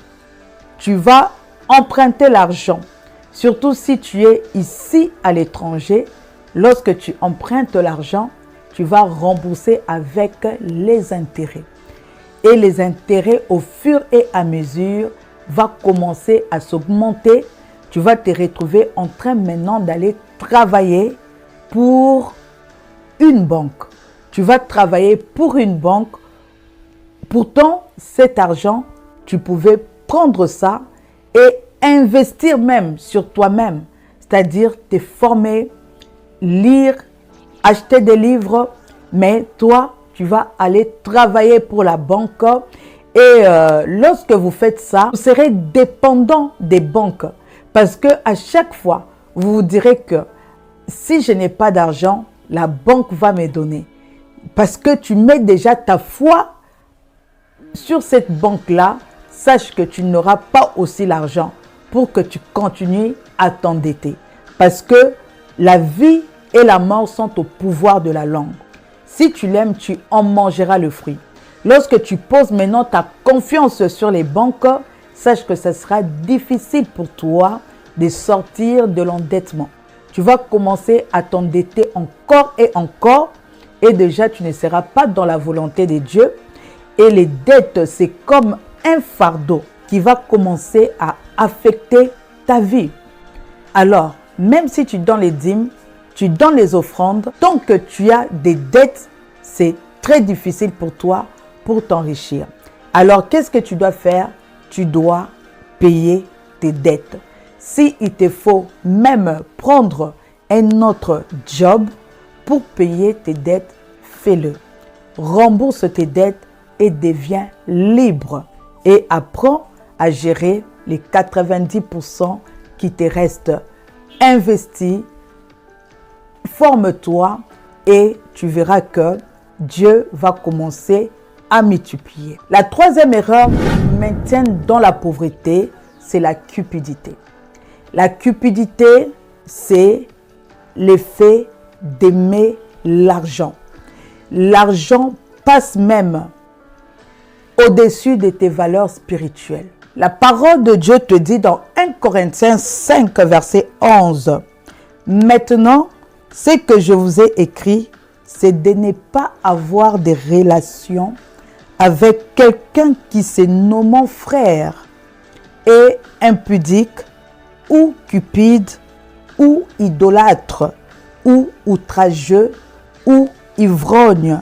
tu vas emprunter l'argent. Surtout si tu es ici à l'étranger, lorsque tu empruntes l'argent, tu vas rembourser avec les intérêts. Et les intérêts, au fur et à mesure, vont commencer à s'augmenter. Tu vas te retrouver en train maintenant d'aller travailler pour une banque. tu vas travailler pour une banque. Pourtant, cet argent, tu pouvais prendre ça et investir même sur toi-même. C'est-à-dire te former, lire, acheter des livres. Mais toi, tu vas aller travailler pour la banque. Et lorsque vous faites ça, vous serez dépendant des banques. Parce qu'à chaque fois, vous vous direz que si je n'ai pas d'argent, la banque va me donner. Parce que tu mets déjà ta foi sur cette banque-là, sache que tu n'auras pas aussi l'argent pour que tu continues à t'endetter. Parce que la vie et la mort sont au pouvoir de la langue. Si tu l'aimes, tu en mangeras le fruit. Lorsque tu poses maintenant ta confiance sur les banques, sache que ce sera difficile pour toi de sortir de l'endettement. Tu vas commencer à t'endetter encore et encore et déjà tu ne seras pas dans la volonté de Dieu. Et les dettes, c'est comme un fardeau qui va commencer à affecter ta vie. Alors, même si tu donnes les dîmes, tu donnes les offrandes, tant que tu as des dettes, c'est très difficile pour toi pour t'enrichir. Alors, qu'est-ce que tu dois faire? Tu dois payer tes dettes. Si il te faut même prendre un autre job pour payer tes dettes, fais-le. Rembourse tes dettes et deviens libre. Et apprends à gérer les 90% qui te restent. Investis, forme-toi et tu verras que Dieu va commencer à multiplier. La troisième erreur qui maintient dans la pauvreté, c'est la cupidité. La cupidité, c'est l'effet d'aimer l'argent. L'argent passe même au-dessus de tes valeurs spirituelles. La parole de Dieu te dit dans 1 Corinthiens 5, verset 11. Maintenant, ce que je vous ai écrit, c'est de ne pas avoir des relations avec quelqu'un qui se nommant frère est impudique ou cupide ou idolâtre ou outrageux ou ivrogne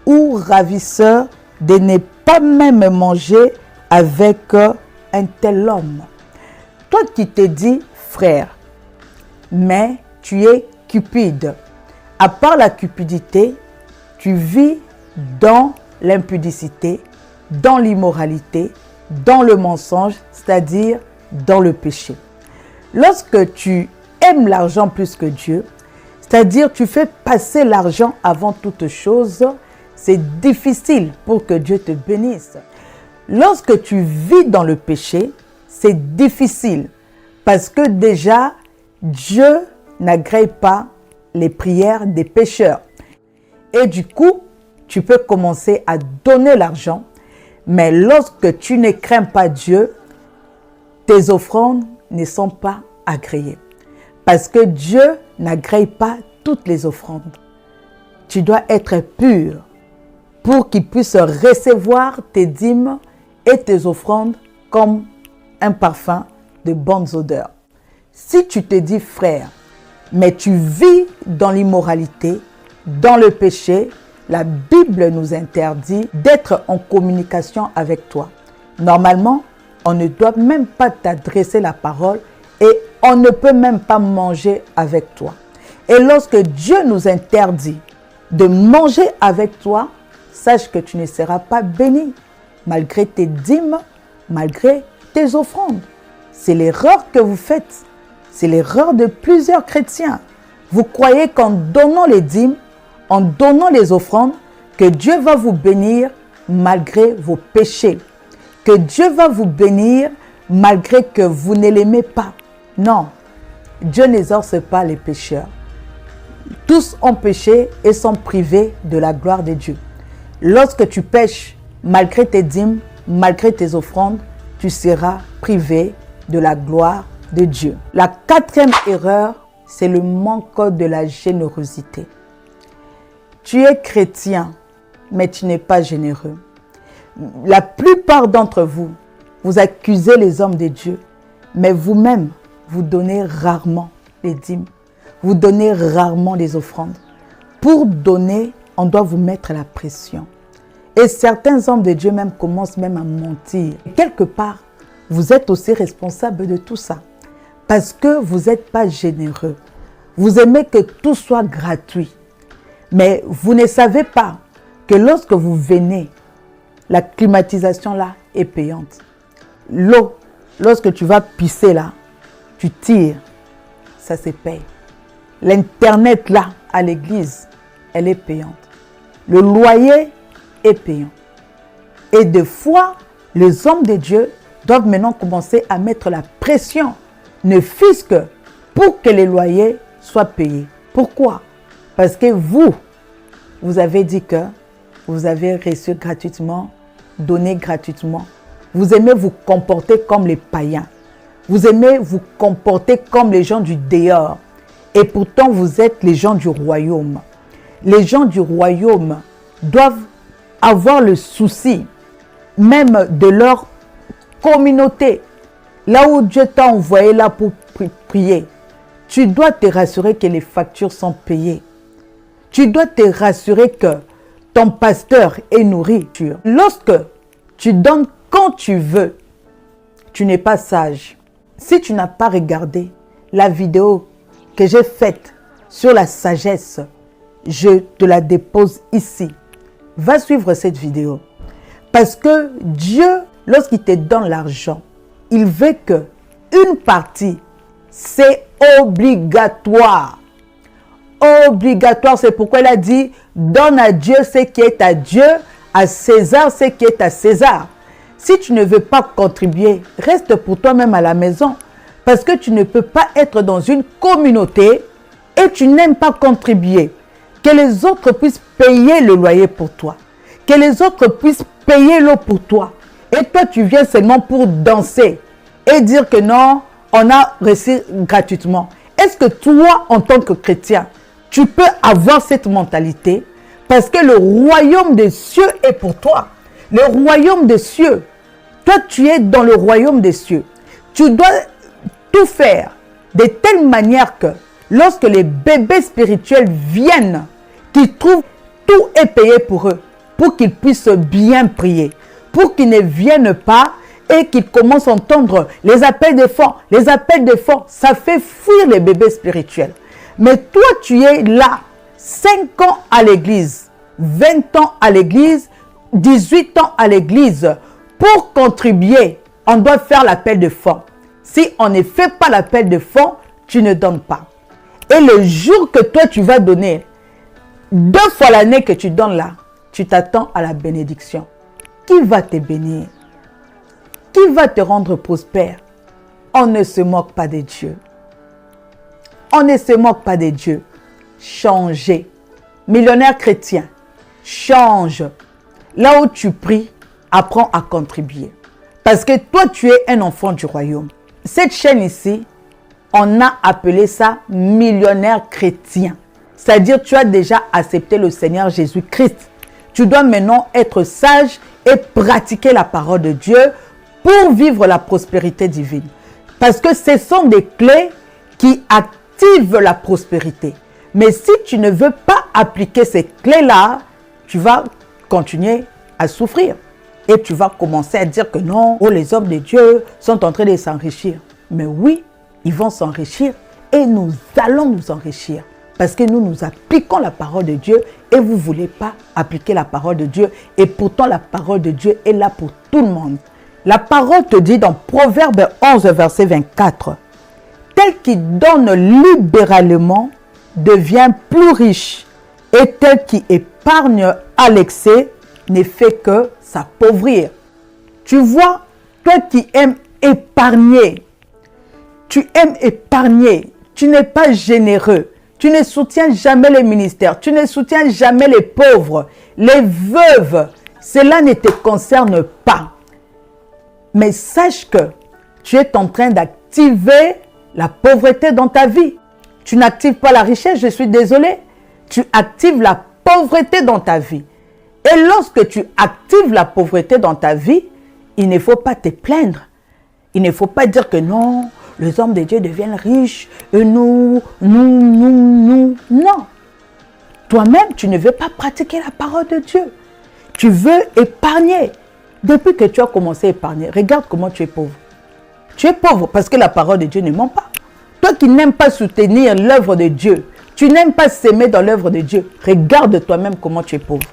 ou ravisseur, de ne pas même manger avec un tel homme. Toi qui te dis frère, mais tu es cupide. À part la cupidité, tu vis dans l'impudicité, dans l'immoralité, dans le mensonge, c'est-à-dire dans le péché. Lorsque tu aimes l'argent plus que Dieu, c'est-à-dire tu fais passer l'argent avant toute chose, c'est difficile pour que Dieu te bénisse. Lorsque tu vis dans le péché, c'est difficile parce que déjà, Dieu n'agrée pas les prières des pécheurs. Et du coup, tu peux commencer à donner l'argent, mais lorsque tu ne crains pas Dieu, tes offrandes ne sont pas agréées. Parce que Dieu n'agrée pas toutes les offrandes. Tu dois être pur pour qu'il puisse recevoir tes dîmes et tes offrandes comme un parfum de bonnes odeurs. Si tu te dis frère, mais tu vis dans l'immoralité, dans le péché, la Bible nous interdit d'être en communication avec toi. Normalement, on ne doit même pas t'adresser la parole et on ne peut même pas manger avec toi. Et lorsque Dieu nous interdit de manger avec toi, sache que tu ne seras pas béni, malgré tes dîmes, malgré tes offrandes. C'est l'erreur que vous faites. C'est l'erreur de plusieurs chrétiens. Vous croyez qu'en donnant les dîmes, en donnant les offrandes, que Dieu va vous bénir malgré vos péchés. Que Dieu va vous bénir malgré que vous ne l'aimez pas. Non, Dieu n'exorce pas les pécheurs. Tous ont péché et sont privés de la gloire de Dieu. Lorsque tu pêches, malgré tes dîmes, malgré tes offrandes, tu seras privé de la gloire de Dieu. La quatrième erreur, c'est le manque de la générosité. Tu es chrétien, mais tu n'es pas généreux. La plupart d'entre vous, vous accusez les hommes de Dieu, mais vous-même, vous donnez rarement les dîmes. Vous donnez rarement les offrandes. Pour donner, on doit vous mettre la pression. Et certains hommes de Dieu même commencent même à mentir. Quelque part, vous êtes aussi responsable de tout ça. Parce que vous n'êtes pas généreux. Vous aimez que tout soit gratuit. Mais vous ne savez pas que lorsque vous venez, la climatisation là est payante. L'eau, lorsque tu vas pisser là, tu tires, ça se paye. L'Internet là, à l'église, elle est payante. Le loyer est payant. Et des fois, les hommes de Dieu doivent maintenant commencer à mettre la pression, ne fût-ce que pour que les loyers soient payés. Pourquoi? Parce que vous avez dit que vous avez reçu gratuitement, donné gratuitement. Vous aimez vous comporter comme les païens. Vous aimez vous comporter comme les gens du dehors. Et pourtant, vous êtes les gens du royaume. Les gens du royaume doivent avoir le souci même de leur communauté. Là où Dieu t'a envoyé là pour prier, tu dois te rassurer que les factures sont payées. Tu dois te rassurer que ton pasteur est nourri. Lorsque tu donnes quand tu veux, tu n'es pas sage. Si tu n'as pas regardé la vidéo que j'ai faite sur la sagesse, je te la dépose ici. Va suivre cette vidéo. Parce que Dieu, lorsqu'il te donne l'argent, il veut que une partie, c'est obligatoire. Obligatoire, c'est pourquoi il a dit, donne à Dieu ce qui est à Dieu, à César ce qui est à César. Si tu ne veux pas contribuer, reste pour toi-même à la maison. Parce que tu ne peux pas être dans une communauté et tu n'aimes pas contribuer. Que les autres puissent payer le loyer pour toi. Que les autres puissent payer l'eau pour toi. Et toi, tu viens seulement pour danser et dire que non, on a reçu gratuitement. Est-ce que toi, en tant que chrétien, tu peux avoir cette mentalité? Parce que le royaume des cieux est pour toi. Le royaume des cieux. Toi, tu es dans le royaume des cieux. Tu dois tout faire de telle manière que lorsque les bébés spirituels viennent, qu'ils trouvent tout est payé pour eux, pour qu'ils puissent bien prier, pour qu'ils ne viennent pas et qu'ils commencent à entendre les appels de fonds. Les appels de fonds, ça fait fuir les bébés spirituels. Mais toi, tu es là, 5 ans à l'église, 20 ans à l'église, 18 ans à l'église. Pour contribuer, on doit faire l'appel de fonds. Si on ne fait pas l'appel de fonds, tu ne donnes pas. Et le jour que toi, tu vas donner, 2 fois l'année que tu donnes là, tu t'attends à la bénédiction. Qui va te bénir? Qui va te rendre prospère? On ne se moque pas de Dieu. On ne se moque pas de Dieu. Changez. Millionnaire chrétien, change. Là où tu pries, apprends à contribuer. Parce que toi, tu es un enfant du royaume. Cette chaîne ici, on a appelé ça millionnaire chrétien. C'est-à-dire, tu as déjà accepté le Seigneur Jésus-Christ. Tu dois maintenant être sage et pratiquer la parole de Dieu pour vivre la prospérité divine. Parce que ce sont des clés qui activent la prospérité. Mais si tu ne veux pas appliquer ces clés-là, tu vas continuer à souffrir. Et tu vas commencer à dire que non, oh, les hommes de Dieu sont en train de s'enrichir. Mais oui, ils vont s'enrichir et nous allons nous enrichir. Parce que nous appliquons la parole de Dieu et vous ne voulez pas appliquer la parole de Dieu. Et pourtant, la parole de Dieu est là pour tout le monde. La parole te dit dans Proverbe 11, verset 24, « Tel qui donne libéralement devient plus riche, et tel qui épargne à l'excès ne fait que s'appauvrir. » Tu vois, toi qui aimes épargner, tu aimes épargner, tu n'es pas généreux, tu ne soutiens jamais les ministères, tu ne soutiens jamais les pauvres, les veuves, cela ne te concerne pas. Mais sache que tu es en train d'activer la pauvreté dans ta vie. Tu n'actives pas la richesse, je suis désolé. Tu actives la pauvreté dans ta vie. Et lorsque tu actives la pauvreté dans ta vie, il ne faut pas te plaindre. Il ne faut pas dire que non, les hommes de Dieu deviennent riches et nous. Non. toi-même, tu ne veux pas pratiquer la parole de Dieu. Tu veux épargner. Depuis que tu as commencé à épargner, regarde comment tu es pauvre. Tu es pauvre parce que la parole de Dieu ne ment pas. Toi qui n'aimes pas soutenir l'œuvre de Dieu, tu n'aimes pas s'aimer dans l'œuvre de Dieu, regarde toi-même comment tu es pauvre.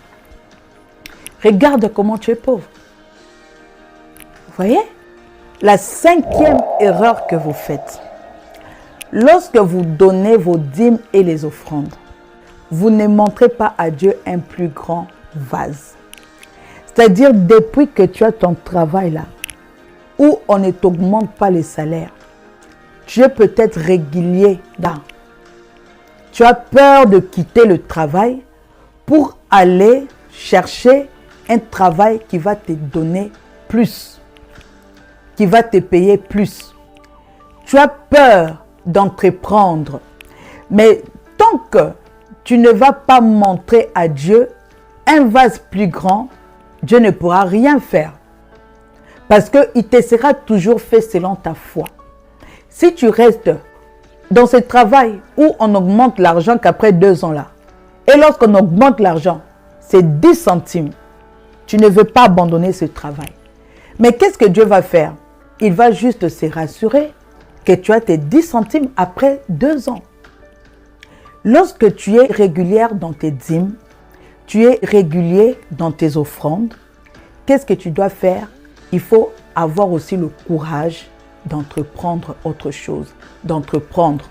Regarde comment tu es pauvre. Vous voyez? La 5e erreur que vous faites, lorsque vous donnez vos dîmes et les offrandes, vous ne montrez pas à Dieu un plus grand vase. C'est-à-dire, depuis que tu as ton travail là, où on ne t'augmente pas les salaires, tu es peut-être régulier là. Tu as peur de quitter le travail pour aller chercher un travail qui va te donner plus, qui va te payer plus. Tu as peur d'entreprendre, mais tant que tu ne vas pas montrer à Dieu un vase plus grand, Dieu ne pourra rien faire. Parce qu'il te sera toujours fait selon ta foi. Si tu restes dans ce travail où on augmente l'argent qu'après 2 ans là, et lorsqu'on augmente l'argent, c'est 10 centimes, tu ne veux pas abandonner ce travail. Mais qu'est-ce que Dieu va faire? Il va juste se rassurer que tu as tes 10 centimes après 2 ans. Lorsque tu es régulière dans tes dîmes, tu es régulier dans tes offrandes, qu'est-ce que tu dois faire? Il faut avoir aussi le courage d'entreprendre autre chose, d'entreprendre.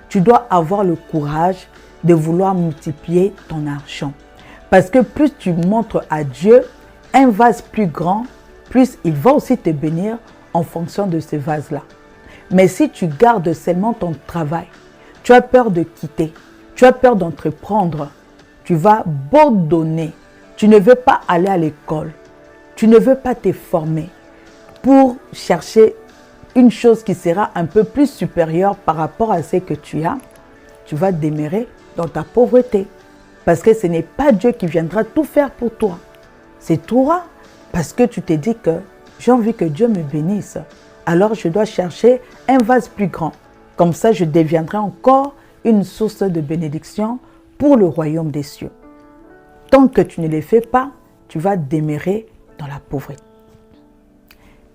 Tu dois avoir le courage de vouloir multiplier ton argent. Parce que plus tu montres à Dieu un vase plus grand, plus il va aussi te bénir en fonction de ce vase-là. Mais si tu gardes seulement ton travail, tu as peur de quitter, tu as peur d'entreprendre, tu vas beau donner, tu ne veux pas aller à l'école, tu ne veux pas te former pour chercher une chose qui sera un peu plus supérieure par rapport à ce que tu as, tu vas demeurer dans ta pauvreté. Parce que ce n'est pas Dieu qui viendra tout faire pour toi. C'est toi, parce que tu te dis que j'ai envie que Dieu me bénisse. Alors je dois chercher un vase plus grand. Comme ça, je deviendrai encore une source de bénédiction pour le royaume des cieux. Tant que tu ne le fais pas, tu vas demeurer dans la pauvreté.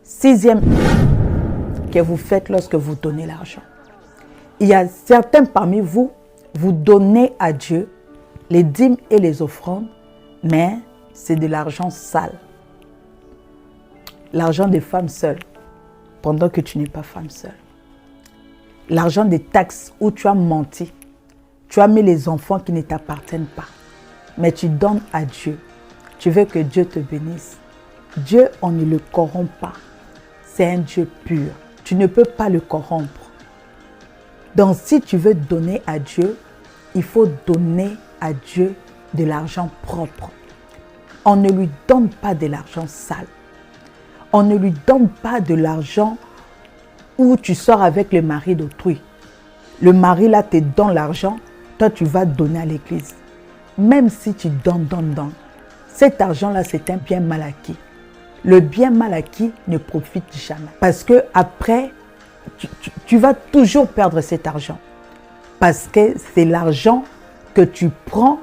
6e que vous faites lorsque vous donnez l'argent. Il y a certains parmi vous, vous donnez à Dieu les dîmes et les offrandes, mais c'est de l'argent sale. L'argent des femmes seules, pendant que tu n'es pas femme seule. L'argent des taxes où tu as menti. Tu as mis les enfants qui ne t'appartiennent pas. Mais tu donnes à Dieu. Tu veux que Dieu te bénisse. Dieu, on ne le corrompt pas. C'est un Dieu pur. Tu ne peux pas le corrompre. Donc, si tu veux donner à Dieu, il faut donner à Dieu de l'argent propre. On ne lui donne pas de l'argent sale. On ne lui donne pas de l'argent où tu sors avec le mari d'autrui. Le mari là te donne l'argent, toi tu vas donner à l'église. Même si tu donnes. Cet argent-là, c'est un bien mal acquis. Le bien mal acquis ne profite jamais. Parce que après, tu vas toujours perdre cet argent. Parce que c'est l'argent que tu prends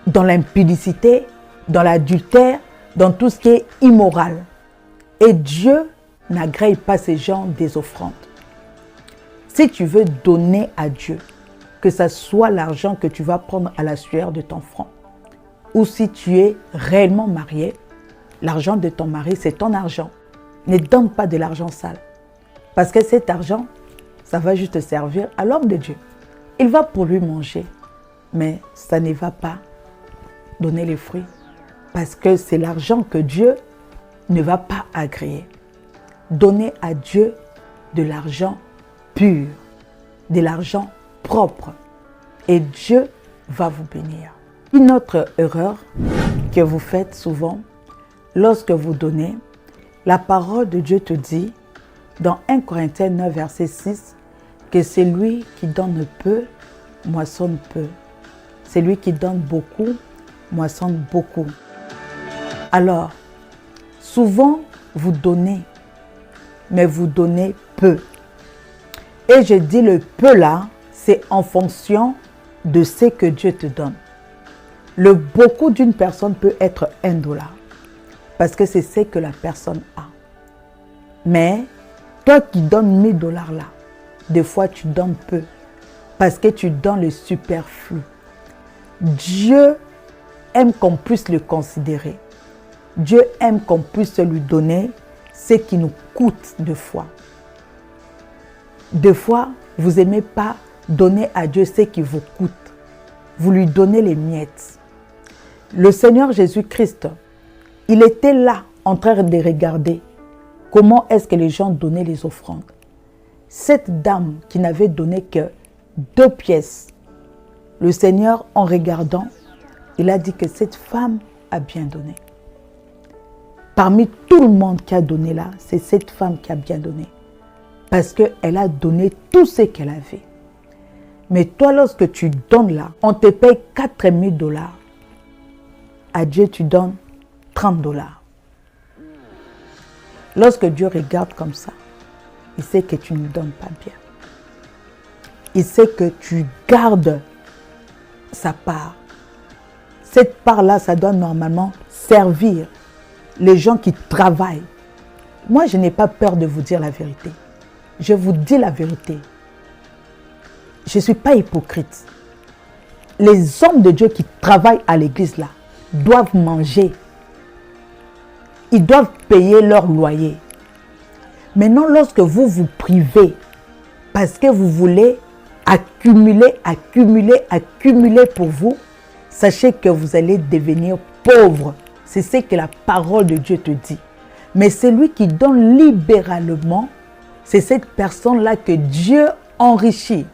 dans l'impudicité, dans l'adultère, dans tout ce qui est immoral. Et Dieu n'agrée pas ces gens des offrandes. Si tu veux donner à Dieu, que ce soit l'argent que tu vas prendre à la sueur de ton front, ou si tu es réellement marié, l'argent de ton mari, c'est ton argent. Ne donne pas de l'argent sale. Parce que cet argent, ça va juste servir à l'homme de Dieu. Il va pour lui manger, mais ça ne va pas donner les fruits. Parce que c'est l'argent que Dieu ne va pas agréer. Donnez à Dieu de l'argent pur, de l'argent propre. Et Dieu va vous bénir. Une autre erreur que vous faites souvent, lorsque vous donnez, la parole de Dieu te dit, dans 1 Corinthiens 9, verset 6, que celui qui donne peu, moissonne peu. Celui qui donne beaucoup, moissonne beaucoup. Alors, souvent, vous donnez, mais vous donnez peu. Et je dis le peu là, c'est en fonction de ce que Dieu te donne. Le beaucoup d'une personne peut être $1 parce que c'est ce que la personne a. Mais toi qui donnes $1000 là, des fois tu donnes peu parce que tu donnes le superflu. Dieu aime qu'on puisse le considérer. Dieu aime qu'on puisse lui donner ce qui nous coûte deux fois. Deux fois, vous n'aimez pas donner à Dieu ce qui vous coûte. Vous lui donnez les miettes. Le Seigneur Jésus-Christ, il était là en train de regarder comment est-ce que les gens donnaient les offrandes. Cette dame qui n'avait donné que 2 pièces, le Seigneur, en regardant, il a dit que cette femme a bien donné. Parmi tout le monde qui a donné là, c'est cette femme qui a bien donné. Parce qu'elle a donné tout ce qu'elle avait. Mais toi, lorsque tu donnes là, on te paye $4000. À Dieu, tu donnes $30. Lorsque Dieu regarde comme ça, il sait que tu ne donnes pas bien. Il sait que tu gardes sa part. Cette part-là, ça doit normalement servir les gens qui travaillent. Moi, je n'ai pas peur de vous dire la vérité. Je vous dis la vérité. Je ne suis pas hypocrite. Les hommes de Dieu qui travaillent à l'église là doivent manger. Ils doivent payer leur loyer. Maintenant, lorsque vous vous privez parce que vous voulez accumuler pour vous, sachez que vous allez devenir pauvre. C'est ce que la parole de Dieu te dit. Mais celui qui donne libéralement, c'est cette personne-là que Dieu enrichit.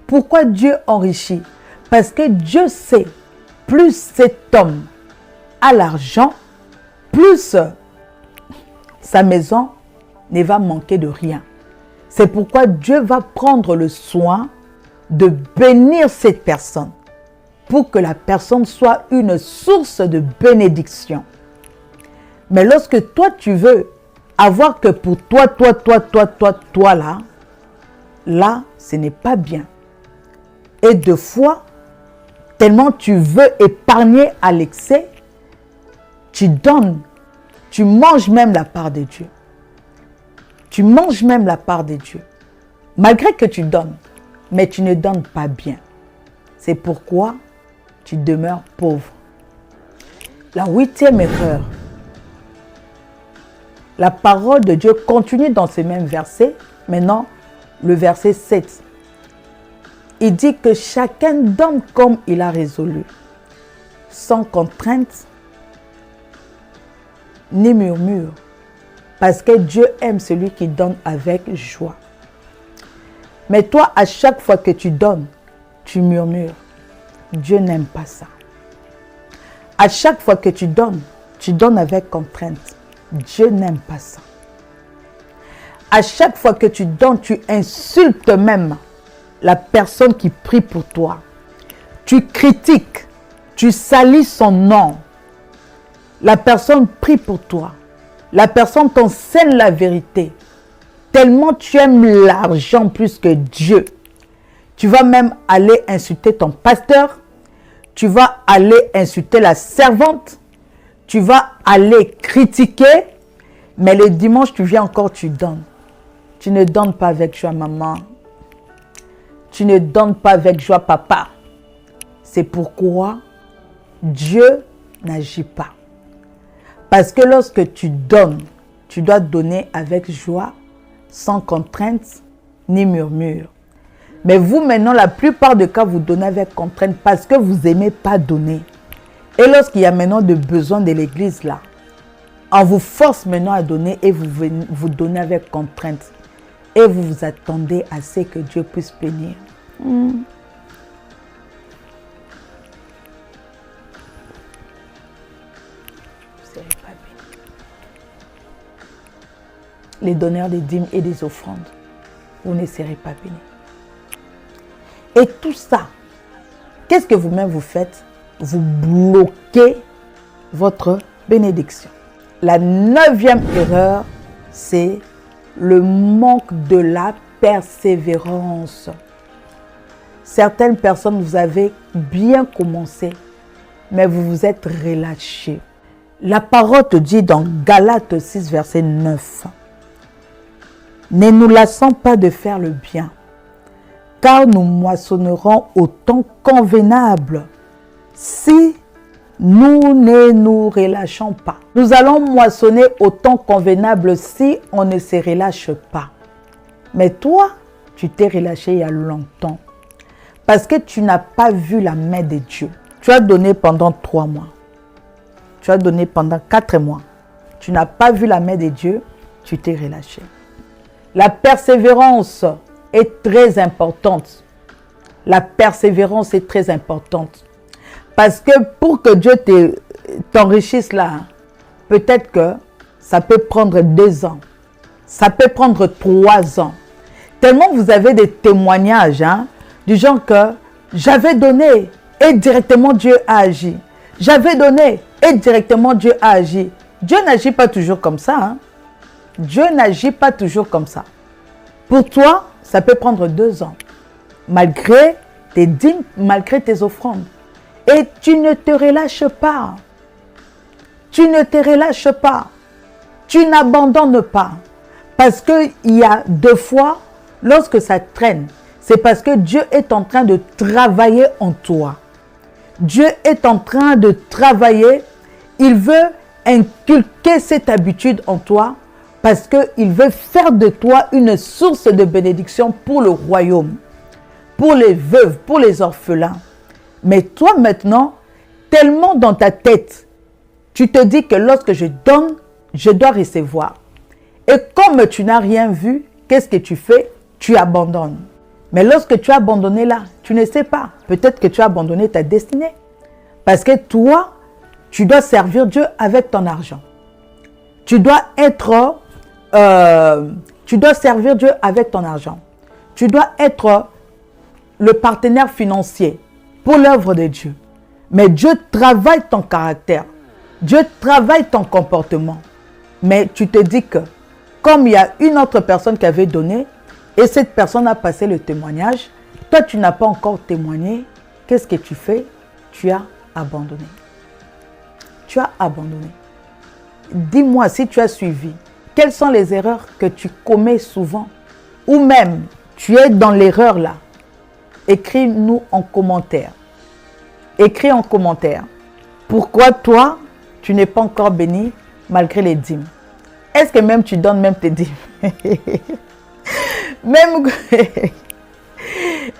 Pourquoi Dieu enrichit? Parce que Dieu sait, plus cet homme a l'argent, plus sa maison ne va manquer de rien. C'est pourquoi Dieu va prendre le soin de bénir cette personne pour que la personne soit une source de bénédiction. Mais lorsque toi, tu veux avoir que pour toi là, ce n'est pas bien. Et deux fois, tellement tu veux épargner à l'excès, tu donnes, tu manges même la part de Dieu. Tu manges même la part de Dieu. Malgré que tu donnes, mais tu ne donnes pas bien. C'est pourquoi tu demeures pauvre. La 8e erreur. La parole de Dieu continue dans ce même verset. Maintenant, le verset 7. Il dit que chacun donne comme il a résolu, sans contrainte ni murmure, parce que Dieu aime celui qui donne avec joie. Mais toi, à chaque fois que tu donnes, tu murmures. Dieu n'aime pas ça. À chaque fois que tu donnes avec contrainte. Dieu n'aime pas ça. À chaque fois que tu donnes, tu insultes même la personne qui prie pour toi. Tu critiques, tu salis son nom. La personne prie pour toi. La personne t'enseigne la vérité. Tellement tu aimes l'argent plus que Dieu. Tu vas même aller insulter ton pasteur. Tu vas aller insulter la servante. Tu vas aller critiquer. Mais le dimanche, tu viens encore, tu donnes. Tu ne donnes pas avec joie, maman. Tu ne donnes pas avec joie, papa. C'est pourquoi Dieu n'agit pas. Parce que lorsque tu donnes, tu dois donner avec joie, sans contrainte ni murmure. Mais vous, maintenant, la plupart des cas, vous donnez avec contrainte parce que vous n'aimez pas donner. Et lorsqu'il y a maintenant des besoins de l'église, là, on vous force maintenant à donner et vous donnez avec contrainte. Et vous vous attendez à ce que Dieu puisse bénir. Vous ne serez pas béni. Les donneurs des dîmes et des offrandes, vous ne serez pas bénis. Et tout ça, qu'est-ce que vous-même vous faites? Vous bloquez votre bénédiction. La 9e erreur, c'est le manque de la persévérance. certaines personnes, vous avez bien commencé, mais vous vous êtes relâchés. La parole te dit dans Galates 6, verset 9, « Ne nous lassons pas de faire le bien, car nous moissonnerons au temps convenable si nous ne nous relâchons pas. » Nous allons moissonner au temps convenable si on ne se relâche pas. Mais toi, tu t'es relâché il y a longtemps parce que tu n'as pas vu la main de Dieu. Tu as donné pendant 3 mois. Tu as donné pendant 4 mois. Tu n'as pas vu la main de Dieu, tu t'es relâché. La persévérance est très importante. La persévérance est très importante. Parce que pour que Dieu t'enrichisse là, peut-être que ça peut prendre 2 ans. Ça peut prendre 3 ans. Tellement vous avez des témoignages du genre que j'avais donné et directement Dieu a agi. J'avais donné et directement Dieu a agi. Dieu n'agit pas toujours comme ça. Dieu n'agit pas toujours comme ça. Pour toi, ça peut prendre 2 ans. Malgré tes dîmes, malgré tes offrandes. Et tu ne te relâches pas. Tu ne te relâches pas. Tu n'abandonnes pas. Parce qu'il y a 2 fois, lorsque ça traîne, c'est parce que Dieu est en train de travailler en toi. Dieu est en train de travailler. Il veut inculquer cette habitude en toi parce qu'il veut faire de toi une source de bénédiction pour le royaume, pour les veuves, pour les orphelins. Mais toi maintenant, tellement dans ta tête, tu te dis que lorsque je donne, je dois recevoir. Et comme tu n'as rien vu, qu'est-ce que tu fais? Tu abandonnes. Mais lorsque tu as abandonné là, tu ne sais pas. Peut-être que tu as abandonné ta destinée. Parce que toi, tu dois servir Dieu avec ton argent. Tu dois servir Dieu avec ton argent. Tu dois être le partenaire financier pour l'œuvre de Dieu. Mais Dieu travaille ton caractère. Dieu travaille ton comportement. Mais tu te dis que, comme il y a une autre personne qui avait donné, et cette personne a passé le témoignage, toi tu n'as pas encore témoigné, qu'est-ce que tu fais? Tu as abandonné. Tu as abandonné. Dis-moi si tu as suivi. Quelles sont les erreurs que tu commets souvent? Ou même, tu es dans l'erreur là. Écris-nous en commentaire. Écris en commentaire. Pourquoi toi, tu n'es pas encore béni malgré les dîmes? Est-ce que même tu donnes même tes dîmes?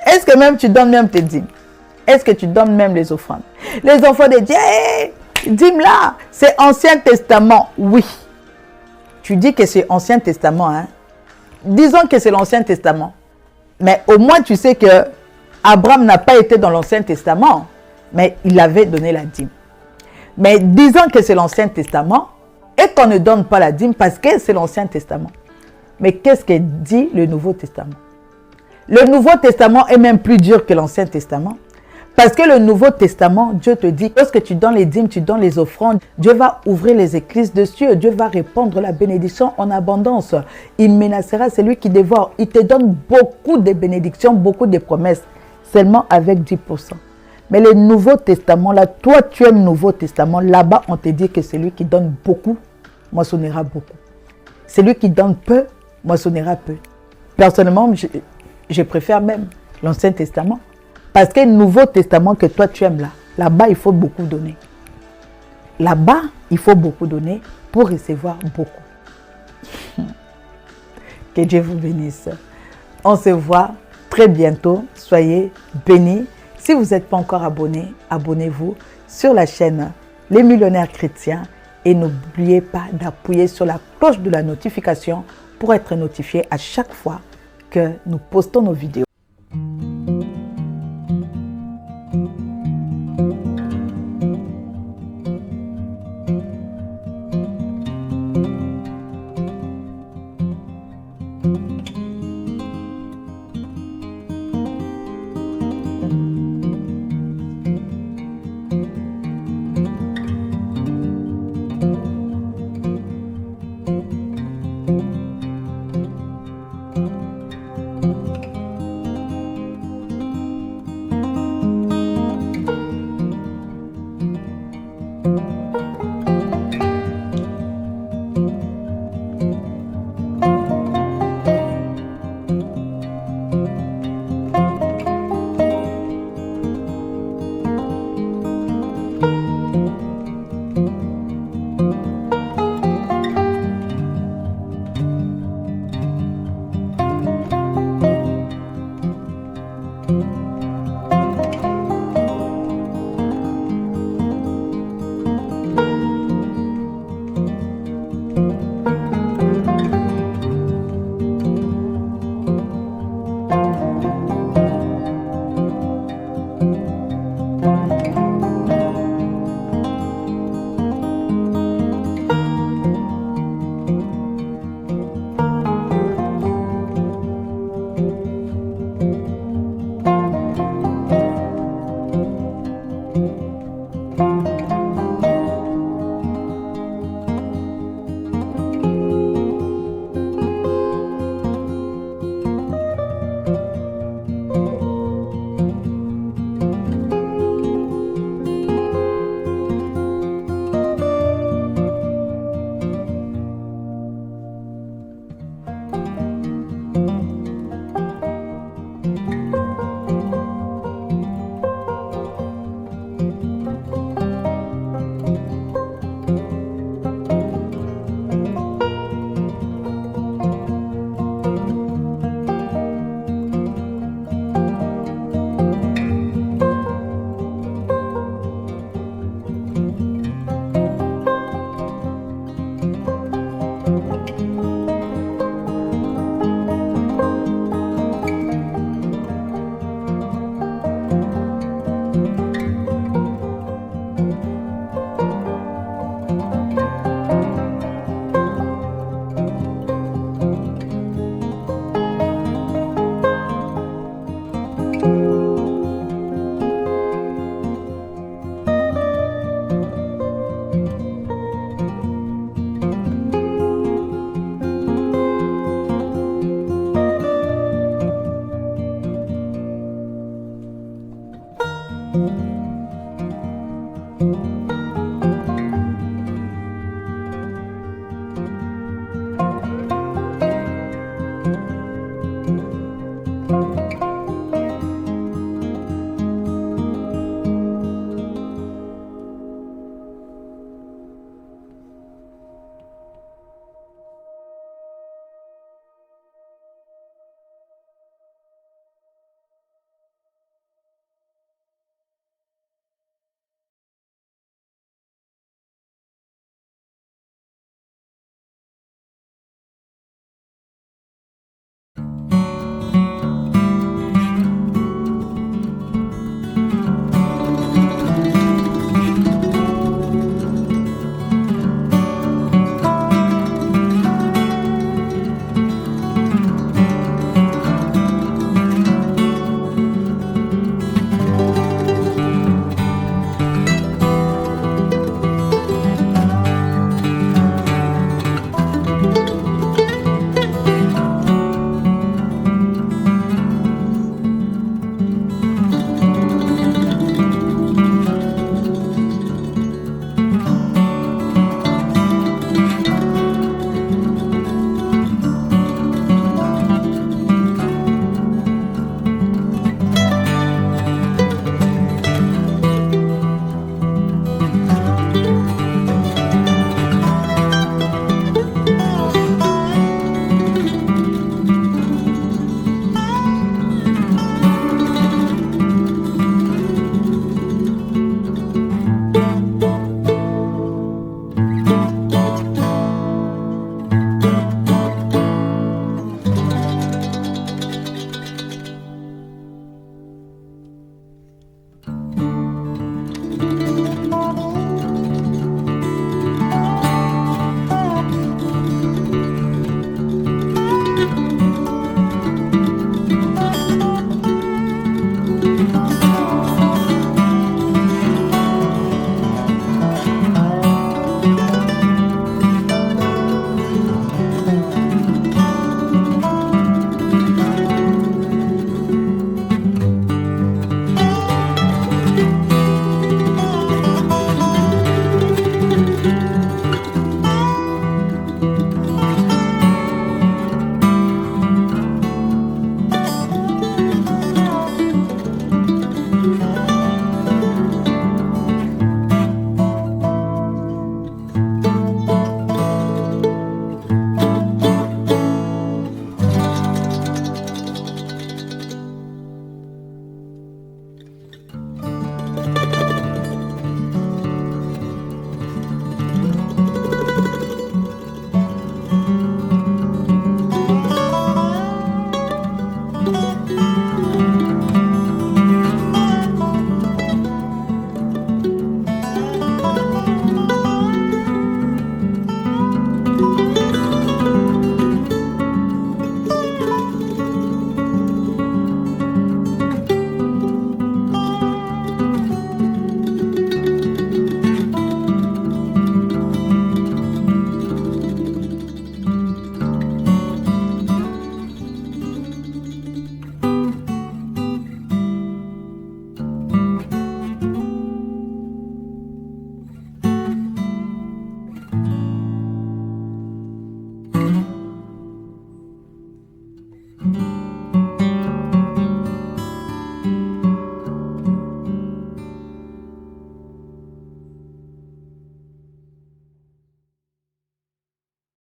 Est-ce que même tu donnes même tes dîmes? Est-ce que tu donnes même les offrandes? Les enfants de Dieu, dîmes là, c'est Ancien Testament. Oui. Tu dis que c'est Ancien Testament. Disons que c'est l'Ancien Testament. Mais au moins tu sais que Abraham n'a pas été dans l'Ancien Testament. Mais il avait donné la dîme. Mais disons que c'est l'Ancien Testament et qu'on ne donne pas la dîme parce que c'est l'Ancien Testament. Mais qu'est-ce que dit le Nouveau Testament? Le Nouveau Testament est même plus dur que l'Ancien Testament. Parce que le Nouveau Testament, Dieu te dit, lorsque tu donnes les dîmes, tu donnes les offrandes, Dieu va ouvrir les écluses de cieux, Dieu va répandre la bénédiction en abondance. Il menacera celui qui dévore. Il te donne beaucoup de bénédictions, beaucoup de promesses, seulement avec 10%. Mais le Nouveau Testament, là, toi tu aimes le Nouveau Testament, là-bas on te dit que celui qui donne beaucoup, moissonnera beaucoup. Celui qui donne peu, moissonnera peu. Personnellement, je préfère même l'Ancien Testament. Parce que le Nouveau Testament que toi tu aimes là, là-bas il faut beaucoup donner. Là-bas, il faut beaucoup donner pour recevoir beaucoup. Que Dieu vous bénisse. On se voit très bientôt. Soyez bénis. Si vous n'êtes pas encore abonné, abonnez-vous sur la chaîne Les Millionnaires Chrétiens. Et n'oubliez pas d'appuyer sur la cloche de la notification pour être notifié à chaque fois que nous postons nos vidéos.